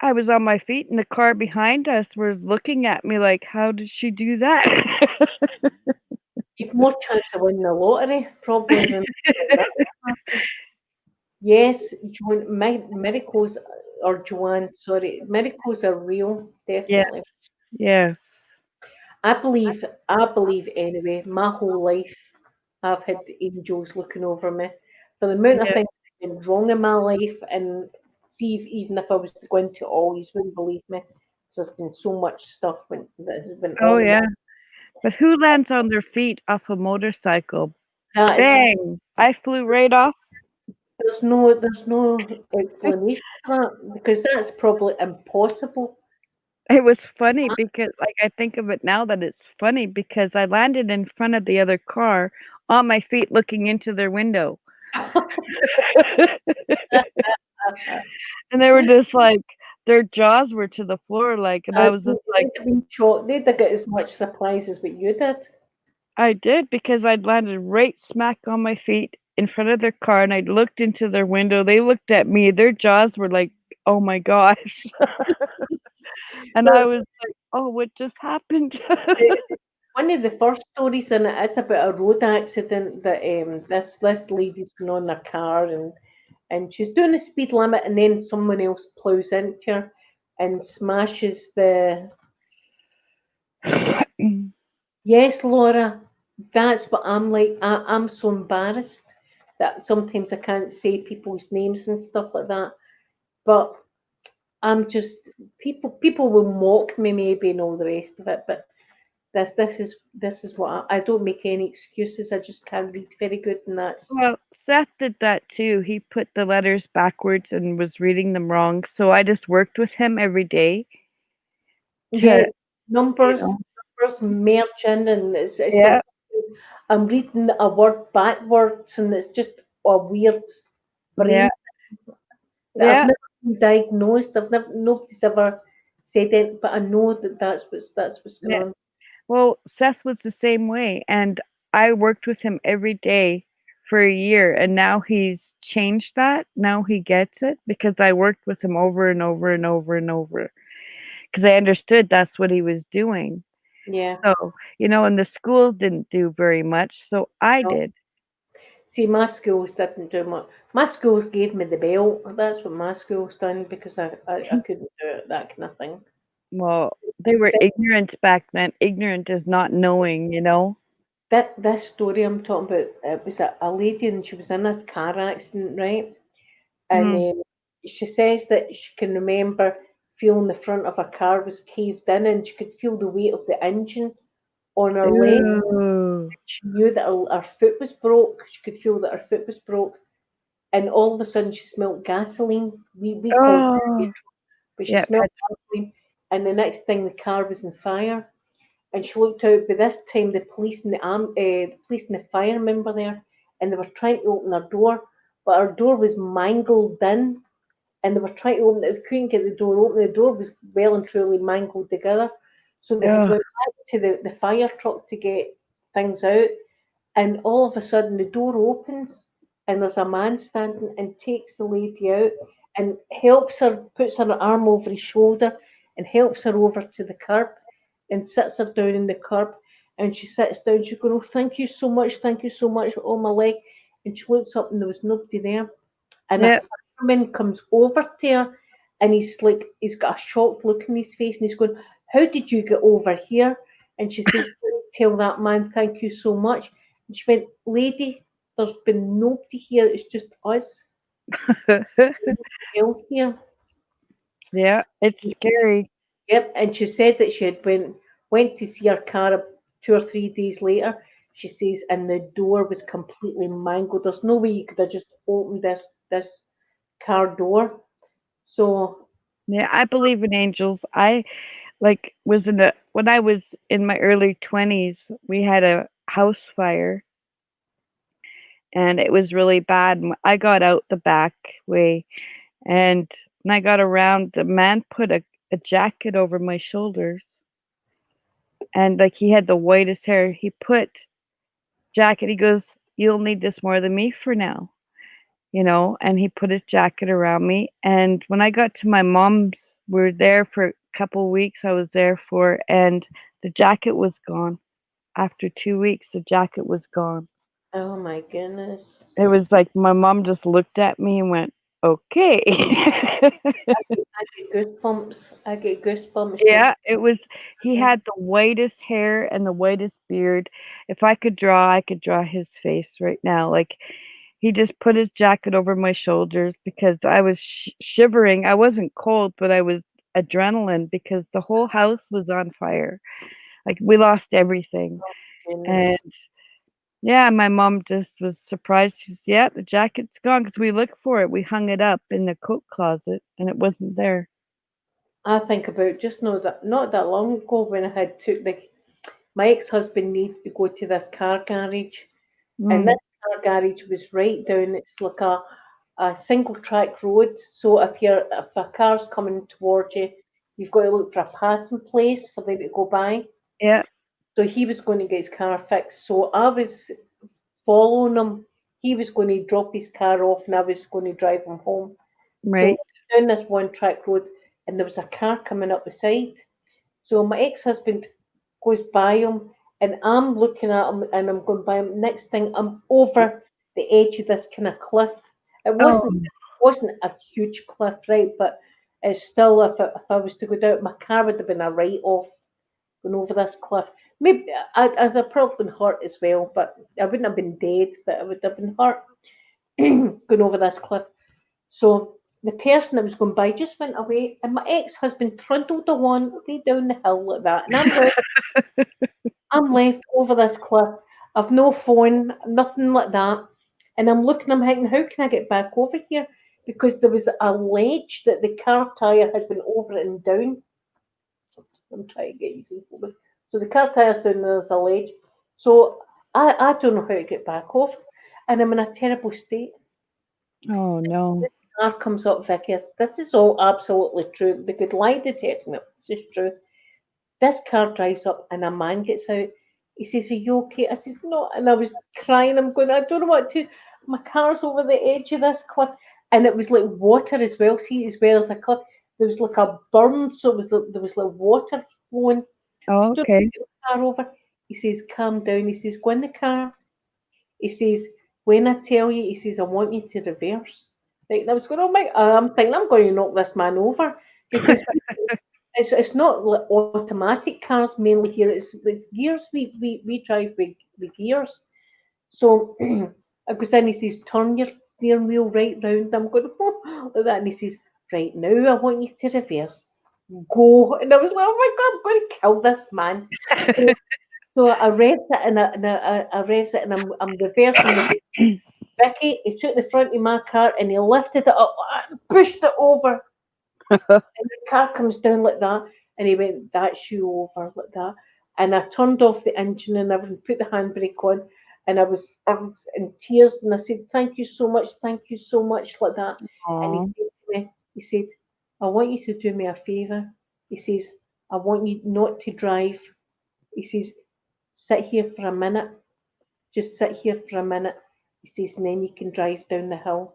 I was on my feet and the car behind us was looking at me like, "How did she do that?" You've more chance of winning the lottery probably than that. Yes, Joan, miracles or Joanne, sorry, miracles are real, Yes, definitely. yes, I believe anyway, my whole life I've had angels looking over me. For the amount of yeah. things that have been wrong in my life, and see, even if I was to go into it all, you wouldn't believe me. There's been so much stuff that has been Oh, on in my yeah. But who lands on their feet off a motorcycle? that is Bang! I flew right off. there's no explanation for that because that's probably impossible. It was funny because, like, I think of it now that it's funny because I landed in front of the other car on my feet looking into their window. And they were just like their jaws were to the floor, like, and I was just like They'd have been shocked. They'd have got as much surprise as what you did. I did because I'd landed right smack on my feet in front of their car, and I looked into their window. They looked at me. Their jaws were like, "Oh my gosh." And I Well, was like, "Oh, what just happened?" the one of the first stories in it is about a road accident that this lady's going on in her car and she's doing the speed limit and then someone else plows into her and smashes the. Yes, Laura, that's what I'm like. I'm so embarrassed that sometimes I can't say people's names and stuff like that. But I'm just people will mock me maybe and all the rest of it. But this is what I don't make any excuses. I just can't read very good, and that's Well, Seth did that too. He put the letters backwards and was reading them wrong, so I just worked with him every day yeah, to, you numbers know. numbers merging, and it's like Yeah, I'm reading a word backwards, and it's just a weird yeah, brain that I've yeah. never been diagnosed. I've never nobody's ever said it, but I know that that's what's going Yeah. on. Well, Seth was the same way, and I worked with him every day for a year, and now he's changed that. Now he gets it because I worked with him over and over and over and over because I understood that's what he was doing. Yeah. So, and the schools didn't do very much, so I No. did. See, my schools didn't do much. My schools gave me the belt. That's what my schools done because I couldn't do it, that kind of thing. Well, they were Th- ignorant back then. Ignorant is not knowing, you know? That this story I'm talking about, it was a lady and she was in this car accident, right? And Mm. she says that she can remember feeling the front of her car was caved in and she could feel the weight of the engine on her leg. Ew. She knew that her foot was broke. She could feel that her foot was broke. And all of a sudden she smelled gasoline. We called it Oh. petrol, but she Yeah, smelled gasoline. And the next thing the car was on fire. And she looked out. By this time, the police and the firemen were there, and they were trying to open her door, but her door was mangled in, and they were trying to open it. They couldn't get the door open. The door was well and truly mangled together. So they had ugh. went back to the fire truck to get things out, and all of a sudden the door opens and there's a man standing and takes the lady out and helps her, puts her arm over his shoulder and helps her over to the curb and sits her down in the curb. And she sits down, she's going, "Oh, thank you so much, oh my leg." And she looks up and there was nobody there. And a Yeah. fireman comes over to her and he's like, he's got a shocked look in his face and he's going, "How did you get over here?" And she says, "Tell that man thank you so much." And she went, "Lady, there's been nobody here, it's just us out here." Yeah, it's scary. Yep, and she said that she had went to see her car 2 or 3 days later. She says, and the door was completely mangled. There's no way you could have just opened this car door. So Yeah, I believe in angels. I was when I was in my early 20s, we had a house fire and it was really bad. I got out the back way, and when I got around, the man put a jacket over my shoulders, and like he had the whitest hair. He put jacket. He goes, "You'll need this more than me for now." And he put his jacket around me. And when I got to my mom's, we were there for a couple weeks. I was there for, and the jacket was gone. After 2 weeks, the jacket was gone. oh my It goodness. was like my mom just looked at me and went, "Okay." I get goosebumps. I get goosebumps just Yeah, it was he had the whitest hair and the whitest beard. If I could draw, I could draw his face right now. Like, he just put his jacket over my shoulders because I was shivering. I wasn't cold, but I was adrenaline because the whole house was on fire. Like, we lost everything. And goodness. yeah, my mom just was surprised. She's, "Yeah, the jacket's gone," because we looked for it. We hung it up in the coat closet and it wasn't there. I think about just know that not that long ago when I had took my ex-husband needed to go to this car garage, and Mm, this car garage was right down. It's like a single track road. So if a car's coming towards you, you've got to look for a passing place for them to go by. yeah, So he was going to get his car fixed. So I was following him. He was going to drop his car off, and I was going to drive him home. So right. down this one track road, and there was a car coming up the side. So my ex-husband goes by him, and I'm looking at him, and I'm going by him. Next thing, I'm over the edge of this kind of cliff. It Oh, wasn't a huge cliff, right? But it's still, if I was to go down, my car would have been a write off going over this cliff. Maybe I'd have probably been hurt as well, but I wouldn't have been dead, but I would have been hurt going over this cliff. So the person that was going by just went away, and my ex-husband trundled along way down the hill like that, and I'm left over this cliff. I've no phone, nothing like that, and I'm looking. I'm thinking, how can I get back over here? Because there was a ledge that the car tire had been over and down. I'm trying to get easy focus. So the car tire's down there's a ledge. So I don't know how to get back off, and I'm in a terrible state. oh no. Car comes up, Vicky. This is all absolutely true. They could lie detecting it. This is true. This car drives up and a man gets out. He says, "Are you okay?" I said, "No." And I was crying. I'm going, I don't know what to. My car's over the edge of this cliff. And it was like water as well. See, as well as a cliff. There was like a berm, so there was like water flowing. Oh, Don't okay. get the car over. He says, "Calm down." He says, "Go in the car." He says, "When I tell you," he says, "I want you to reverse." Like, and I was going, oh my, I'm thinking I'm going to knock this man over because it's not like automatic cars mainly here. It's gears we drive with gears. So I goes in. He says, "Turn your steering wheel right round." I'm going oh, like that, and he says, "Right now, I want you to reverse. Go." And I was like, "Oh my god, I'm going to kill this man." So, so I revs it and I revs it and I'm reversing the Vicky. He took the front of my car and he lifted it up and pushed it over. And the car comes down like that, and he went, "That's you over," like that. And I turned off the engine and everything, put the handbrake on, and I was in tears, and I said, thank you so much," like that. And he Oh, said to me, he said, "I want you to do me a favour." He says, "I want you not to drive." He says, "Sit here for a minute, just sit here for a minute." He says, "And then you can drive down the hill."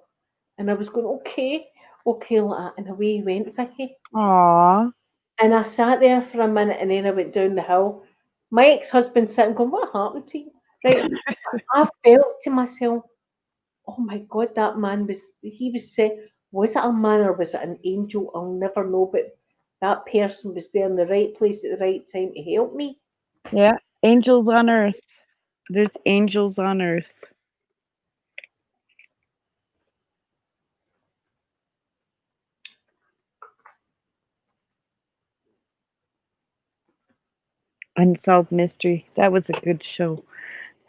And I was going, "Okay, okay," like that. And away he went, Vicky. aw. And I sat there for a minute and then I went down the hill. My ex-husband sitting going, "What happened to you?" Right. I felt to myself, oh my God, that man he was saying, was it a man or was it an angel? I'll never know, but that person was there in the right place at the right time to help me. Yeah, angels on earth. There's angels on earth. Unsolved Mystery. That was a good show.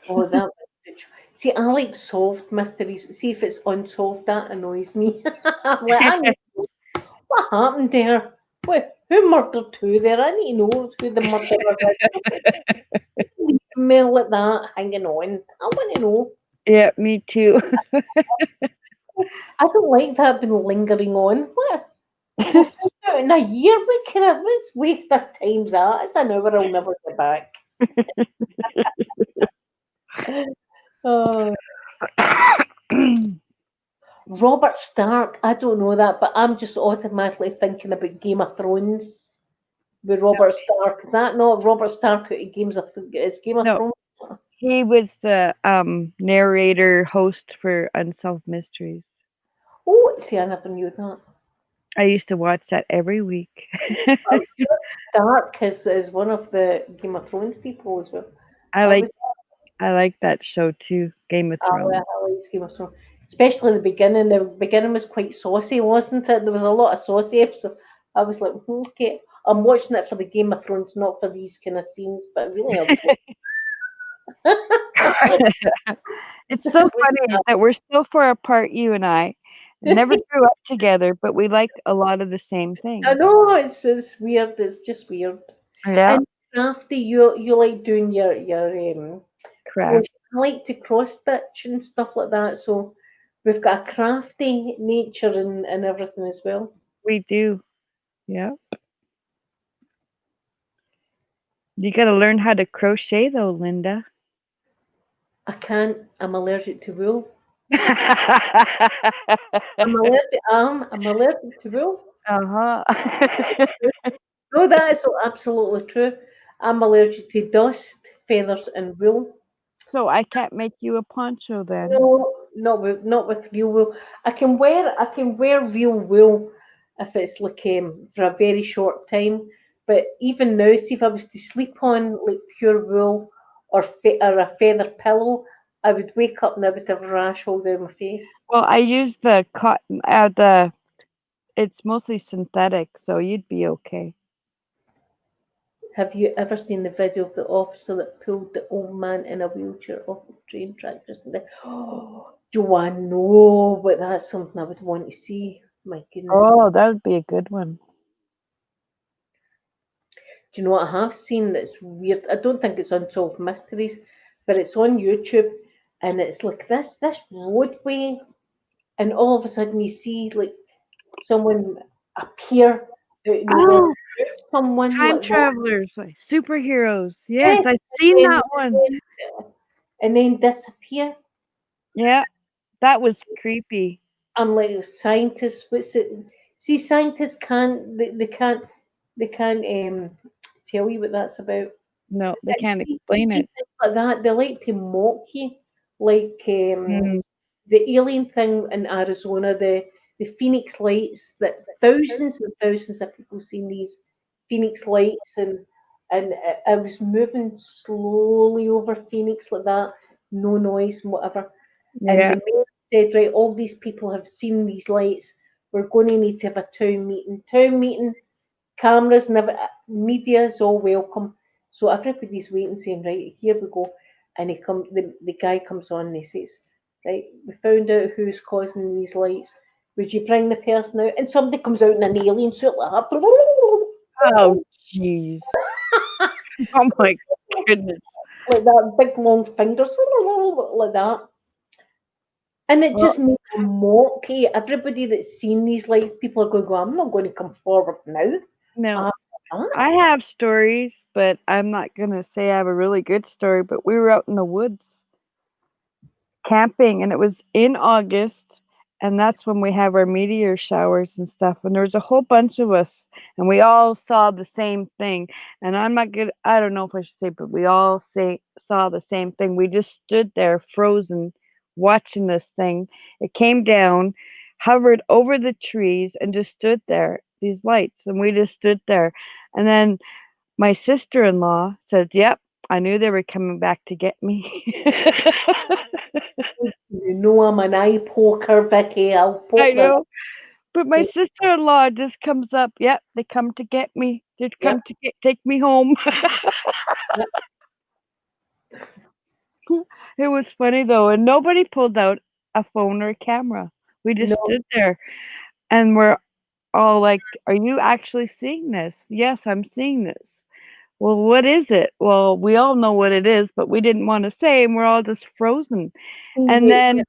Oh, that was good. See, I like solved mysteries. See if it's unsolved, that annoys me. I'm like, I need to know what happened there. Who murdered who there? I need to know who the murderer is. Smell like that hanging on. I want to know. Yeah, me too. I don't like that been lingering on. What? We'll find out in a year. What kind of let's waste our time's that? It's an hour I'll never get back. Oh, Robert Stark. I don't know that, but I'm just automatically thinking about Game of Thrones with Robert Stark. Is that not Robert Stark out of Game of No, Thrones? he was the narrator host for Unsolved Mysteries. Oh, see, I never knew that. I used to watch that every week. Stark is one of the Game of Thrones people as well. I I like was I like that show too, Game of Thrones. I liked Game of Thrones, especially the beginning. The beginning was quite saucy, wasn't it? There was a lot of saucy episodes. I was like, okay, I'm watching it for the Game of Thrones, not for these kind of scenes. But really, I was. It's so funny that we're so far apart, you and I, Never grew up together, but we like a lot of the same I things. know it's weird. It's just weird. Yeah, And crafty, you like doing your crap. crochet. I like to cross stitch and stuff like that. So we've got a crafty nature and everything as well. We do. Yeah. You got to learn how to crochet though, Linda. I can't. I'm allergic to wool. I'm allergic to wool. Uh-huh. No, that is so absolutely true. I'm allergic to dust, feathers, and wool. So I can't make you a poncho then. No, not with real wool. I can wear real wool if it's like for a very short time. But even now, see if I was to sleep on like pure wool or a feather pillow, I would wake up and I would have a rash all down my face. Well, I use the cotton, it's mostly synthetic, so you'd be okay. Have you ever seen the video of the officer that pulled the old man in a wheelchair off the train track just then? Oh, do I know? But that's something I would want to see. My goodness. Oh, that would be a good one. Do you know what I have seen that's weird? I don't think it's Unsolved Mysteries, but it's on YouTube and it's like this roadway and all of a sudden you see like someone appear out of nowhere, Oh, someone time like that. travelers, like superheroes. Yes, Yes, I've seen and that one. then disappear. Yeah, that was creepy. I'm like scientists. What's it? See, scientists can't. They can't tell you what that's about. No, they And can't explain see it. things like that. They like to mock you, like Mm, the alien thing in Arizona, the Phoenix Lights. That thousands and thousands of people seen these Phoenix Lights, and I was moving slowly over Phoenix like that, no noise and whatever. And yeah, the mayor said, right, all these people have seen these lights. We're going to need to have a town meeting. Town meeting, cameras, never, media is all welcome. So everybody's waiting, saying, right, here we go. And the guy comes on and he says, right, we found out who's causing these lights. Would you bring the person out? And somebody comes out in an alien suit like that. oh, jeez. Oh my goodness. Like that, big long fingers, like that. And it Well, just made a mockery. Everybody that's seen these lights, people are going, I'm not going to come forward now. no, After that. I have stories, but I'm not gonna say I have a really good story. But we were out in the woods camping, and it was in August, and that's when we have our meteor showers and stuff. And there was a whole bunch of us, and we all saw the same thing. And I'm not good. I don't know if I should say, but we all saw the same thing. We just stood there frozen, watching this thing. It came down, hovered over the trees, and just stood there. These lights, and we just stood there. And then my sister-in-law said, "Yep, I knew they were coming back to get me." You know I'm an eye poker, Vicky. I'll I poke them. know, but my sister-in-law just comes up, "Yep, they come to get me. They come Yep, to take me home." yep. It was funny though, and nobody pulled out a phone or a camera. We just No, stood there, and we're all like, "Are you actually seeing this?" "Yes, I'm seeing this." "Well, what is it?" "Well, we all know what it is, but we didn't wanna say, and we're all just frozen." And see, then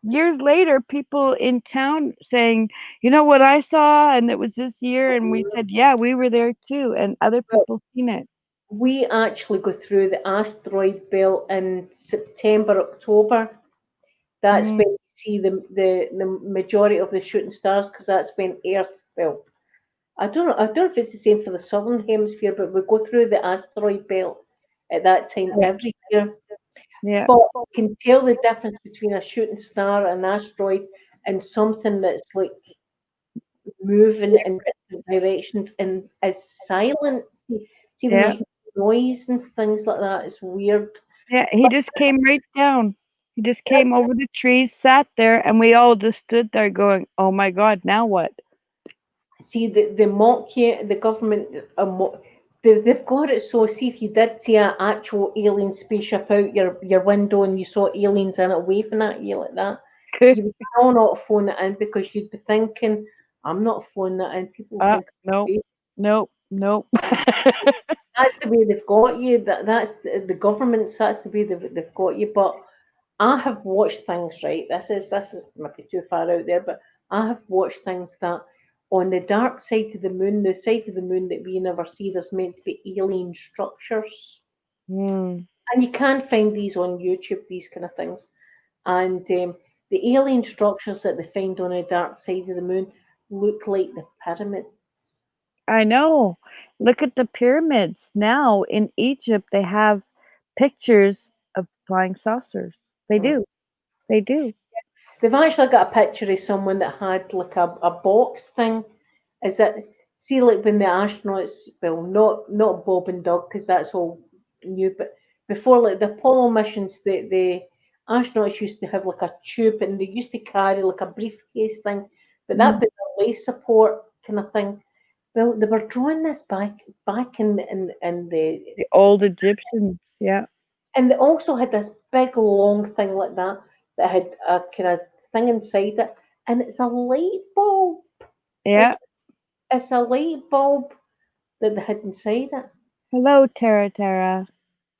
years later, people in town saying, "You know what I saw, and it was this year," and we said, "Yeah, we were there too," and other people seen it. we actually go through the asteroid belt in September, October. That's Mm, when you see the majority of the shooting stars because that's when Earth, well, I don't know if it's the same for the southern hemisphere, but we go through the asteroid belt at that time yeah, every year. yeah, But you can tell the difference between a shooting star, an asteroid, and something that's like moving in different directions and is silent. See when yeah, there's noise and things like that, it's weird. yeah, he just came right down. He just came over the trees, sat there, and we all just stood there going, "Oh my god, now what?" See the mock you, the government, they've got it so. See if you did see an actual alien spaceship out your window and you saw aliens in it waving at you like that. You would still not phone it in because you'd be thinking, I'm not phoning that in. People think I'm Nope, crazy. nope, nope. That's the way they've got you. That's the governments. That's the way they've got you. But I have watched things. Right, this is maybe too far out there, but I have watched things that on the dark side of the moon, the side of the moon that we never see, there's meant to be alien structures, Mm, and you can find these on YouTube. These kind of things, and the alien structures that they find on the dark side of the moon look like the pyramids. I know. Look at the pyramids. Now in Egypt, they have pictures of flying saucers. They Mm. do. They do. They've actually got a picture of someone that had like a box thing. Is it see like when the astronauts, well, not Bob and Doug because that's all new, but before like the Apollo missions, the astronauts used to have like a tube and they used to carry like a briefcase thing, but that Mm, bit of life support kind of thing. Well, they were drawing this back in the the old Egyptians. Yeah. and they also had this big long thing like that that had a kind of thing inside it, and it's a light bulb. It's Yeah. it's a light bulb that they had inside it. Hello, Tara Tara.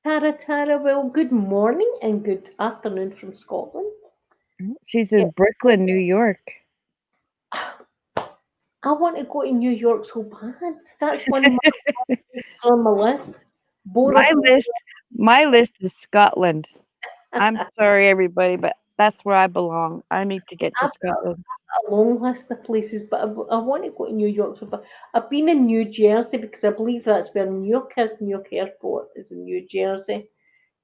Tara Tara, well, good morning and good afternoon from Scotland. She's Yeah, in Brooklyn, New York. I want to go to New York so bad. That's one of my on my list. My Boris. list my list is Scotland. I'm sorry, everybody, but that's where I belong. I need to get to I've Scotland. got a long list of places, but I want to go to New York so bad. I've been in New Jersey because I believe that's where New York is. New York Airport is in New Jersey.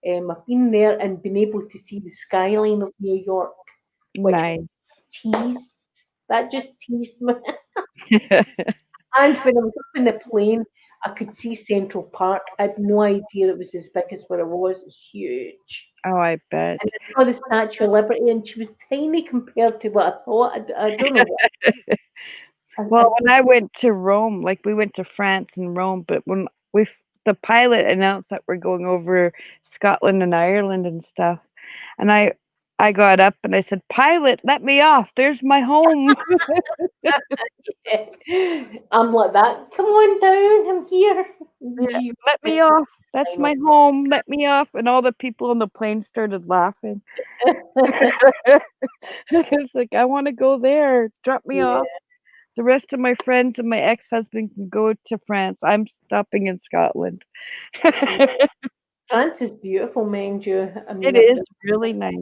I've been there and been able to see the skyline of New York, which Nice. teased that just teased me. And when I was up in the plane, I could see Central Park. I had no idea it was as big as what it was. It's huge. Oh, I bet. And I saw the Statue of Liberty, and she was tiny compared to what I thought. I don't know what. Well, I when I went to Rome, like, we went to France and Rome, but when the pilot announced that we're going over Scotland and Ireland and stuff, and I got up and I said, "Pilot, let me off. There's my home." I'm like that. Come on down. I'm here. Yeah, You "Let me off. That's my home. Let me off." And all the people on the plane started laughing. It's like, "I wanna go there. Drop me yeah. off. The rest of my friends and my ex-husband can go to France. I'm stopping in Scotland." France is beautiful, mind you. I mean, It I've is been really nice.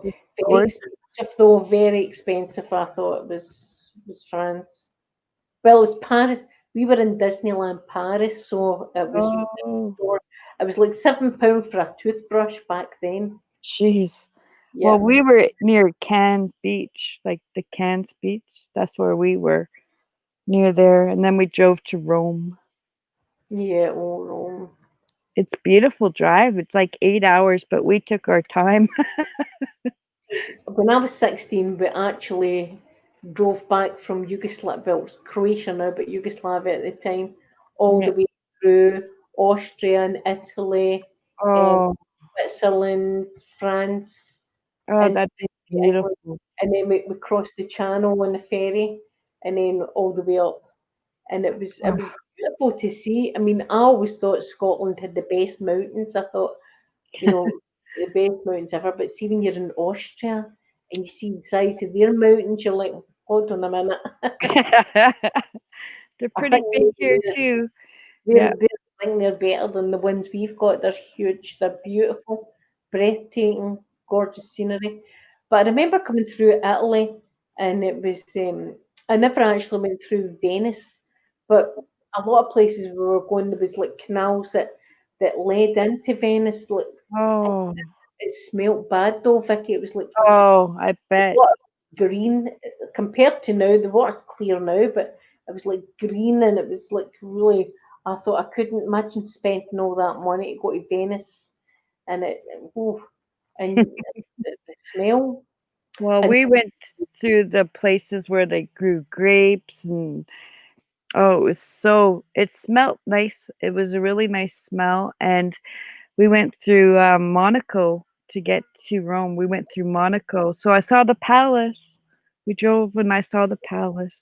It's very gorgeous. expensive though, very expensive. I thought it was France. Well, it was Paris. We were in Disneyland Paris, so it was Oh, it was like £7 for a toothbrush back then. jeez. Well, Yeah, we were near Cannes Beach, like the Cannes Beach. That's where we were, near there, and then we drove to Rome. yeah. Oh no. It's beautiful drive. It's like 8 hours, but we took our time. When I was 16, we actually drove back from Yugoslavia, well, it was Croatia now, but Yugoslavia at the time, all Yeah. the way through Austria and Italy, um, Oh, Switzerland, France, oh, and that'd be England. beautiful. And then we crossed the channel on the ferry and then all the way up. And it was Oh. beautiful to see. I mean, I always thought Scotland had the best mountains. I thought, you know, the best mountains ever. But see, when you're in Austria and you see the size of their mountains, you're like, hold on a minute. They're I pretty think big here too. Yeah. I think they're better than the ones we've got. They're huge. They're beautiful, breathtaking, gorgeous scenery. But I remember coming through Italy, and it was. I never actually went through Venice, but a lot of places we were going, there was like canals that led into Venice. Like Oh, it smelt bad though, Vicky. It was like oh, I the bet. water was green compared to now. The water's clear now, but it was like green, and it was like really. I thought I couldn't imagine spending all that money to go to Venice, and oh, and the smell. Well, And we went through the places where they grew grapes and oh, it smelled nice. It was a really nice smell, and we went through, Monaco to get to Rome. We went through Monaco, so I saw the palace. We drove and I saw the palace.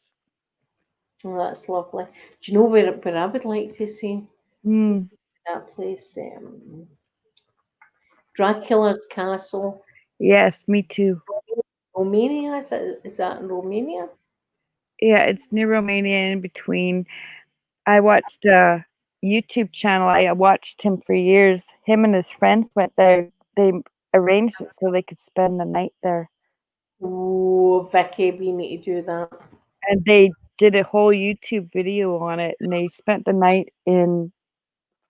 Oh, that's lovely. Do you know where I would like to see Mm, that place? Dracula's Castle, yes, me too. Romania. Is that in Romania? Yeah, it's near Romania in between. I watched a YouTube channel. I watched him for years. Him and his friends went there. They arranged it so they could spend the night there. Oh, Vicky, we need to do that. And they did a whole YouTube video on it, and they spent the night in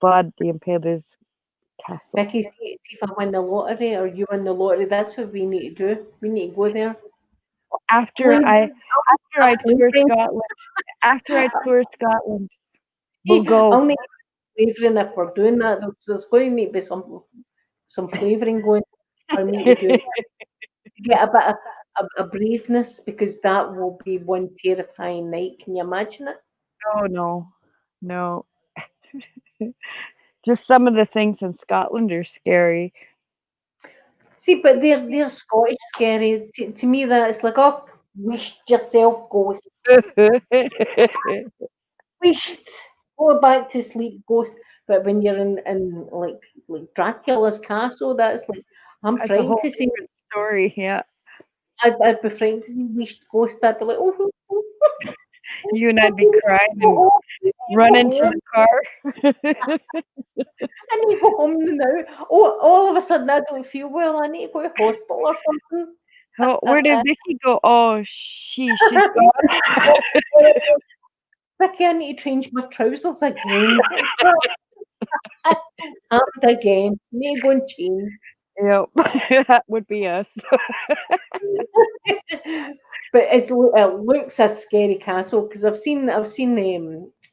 Vlad the Impaler's castle. Vicky, see if I win the lottery or you win the lottery. That's what we need to do. We need to go there. After I Flavouring. after I tour Scotland, we'll go. I'll make flavouring if we're doing that. There's going to need to be some flavouring going for me to do. To get a bit of a braveness because that will be one terrifying night. Can you imagine it? Oh no, no. Just some of the things in Scotland are scary. See, but they're Scottish scary. To me, that it's like, oh, wished yourself, ghost. Wished. Go back to sleep, ghost. But when you're in like Dracula's castle, that's like, I'm That's a frightened whole to say, different story. Yeah, I'd be frightened to say wished ghost. I'd be like, oh, you and I'd be crying and oh, run into the car. I need to go home now. Oh, all of a sudden I don't feel well. I need to go to hospital or something. Oh, where did Vicky go? Oh, she's gone. Vicky, I need to change my trousers again. Happened again. Need to go and change. Yep, that would be us. But it looks a scary castle because I've seen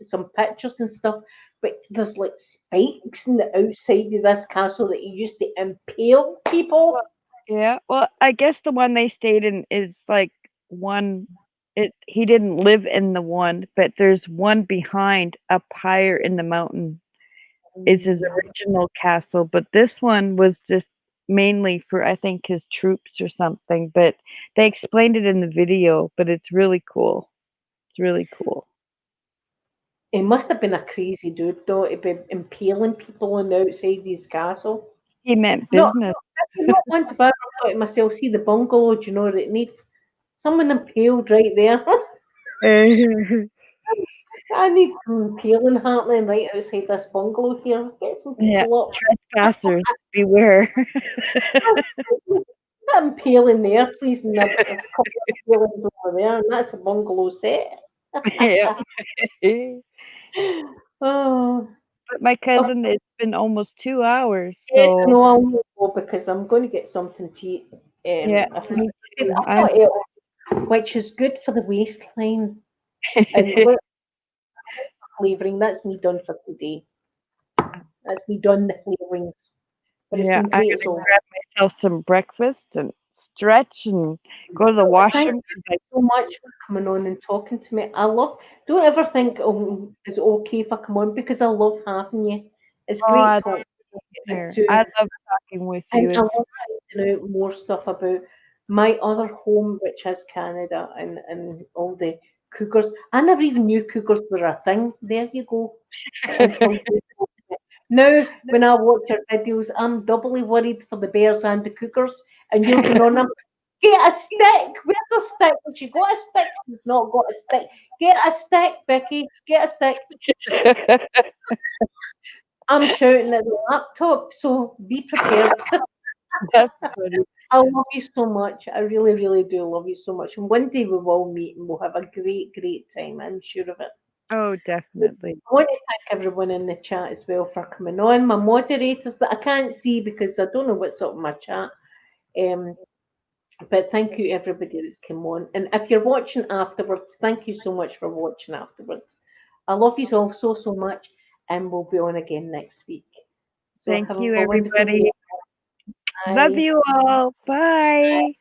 some pictures and stuff. But there's like spikes in the outside of this castle that you used to impale people. Yeah, well, I guess the one they stayed in is like one. He didn't live in the one, but there's one behind up higher in the mountain. It's his original castle, but this one was just mainly for, I think, his troops or something, but they explained it in the video, but it's really cool. It's really cool. He must have been a crazy dude, though, to be impaling people on the outside of his castle. He meant Not, business. not once have I ever thought to myself, see the bungalow, do you know what it needs? Someone impaled right there. I need some impaling happening right outside this bungalow here. Get some Yeah, people up. trespassers, beware. Not impaling there, please, and a couple of impalings over there, and that's a bungalow set. Yeah. Oh, But my okay. cousin, it's been almost 2 hours, Yes, I so know I'll need to go because I'm going to get something to eat. yeah, I've me too. got it, which is good for the waistline. And with flavouring, that's me done for today. That's me done the flavourings. But it's Yeah, been I'm great. gonna So grab myself some breakfast and stretch and go to the thank washroom. you so much for coming on and talking to me. I love. Don't ever think, oh, is it okay if I come on because I love having you. It's Oh, great I talking here. to you. I love talking with And you. I It's love finding out more stuff about my other home, which is Canada, and all the cougars. I never even knew cougars were a thing. There you go. Until you told me. Now, when I watch your videos, I'm doubly worried for the bears and the cougars. And you're going on, get a stick. Where's a stick? And she got a stick. She's not got a stick. Get a stick, Vicky. Get a stick. I'm shouting at the laptop, so be prepared. that's funny. I love you so much. I really, really do love you so much. And one day we will meet and we'll have a great, great time. I'm sure of it. Oh, definitely. I want to thank everyone in the chat as well for coming on. My moderators that I can't see because I don't know what's up in my chat. Um, but thank you everybody that's come on. And if you're watching afterwards, thank you so much for watching afterwards. I love you all so, so much. And we'll be on again next week. So Thank have you, a wonderful everybody. day. Love Bye. you all. Bye.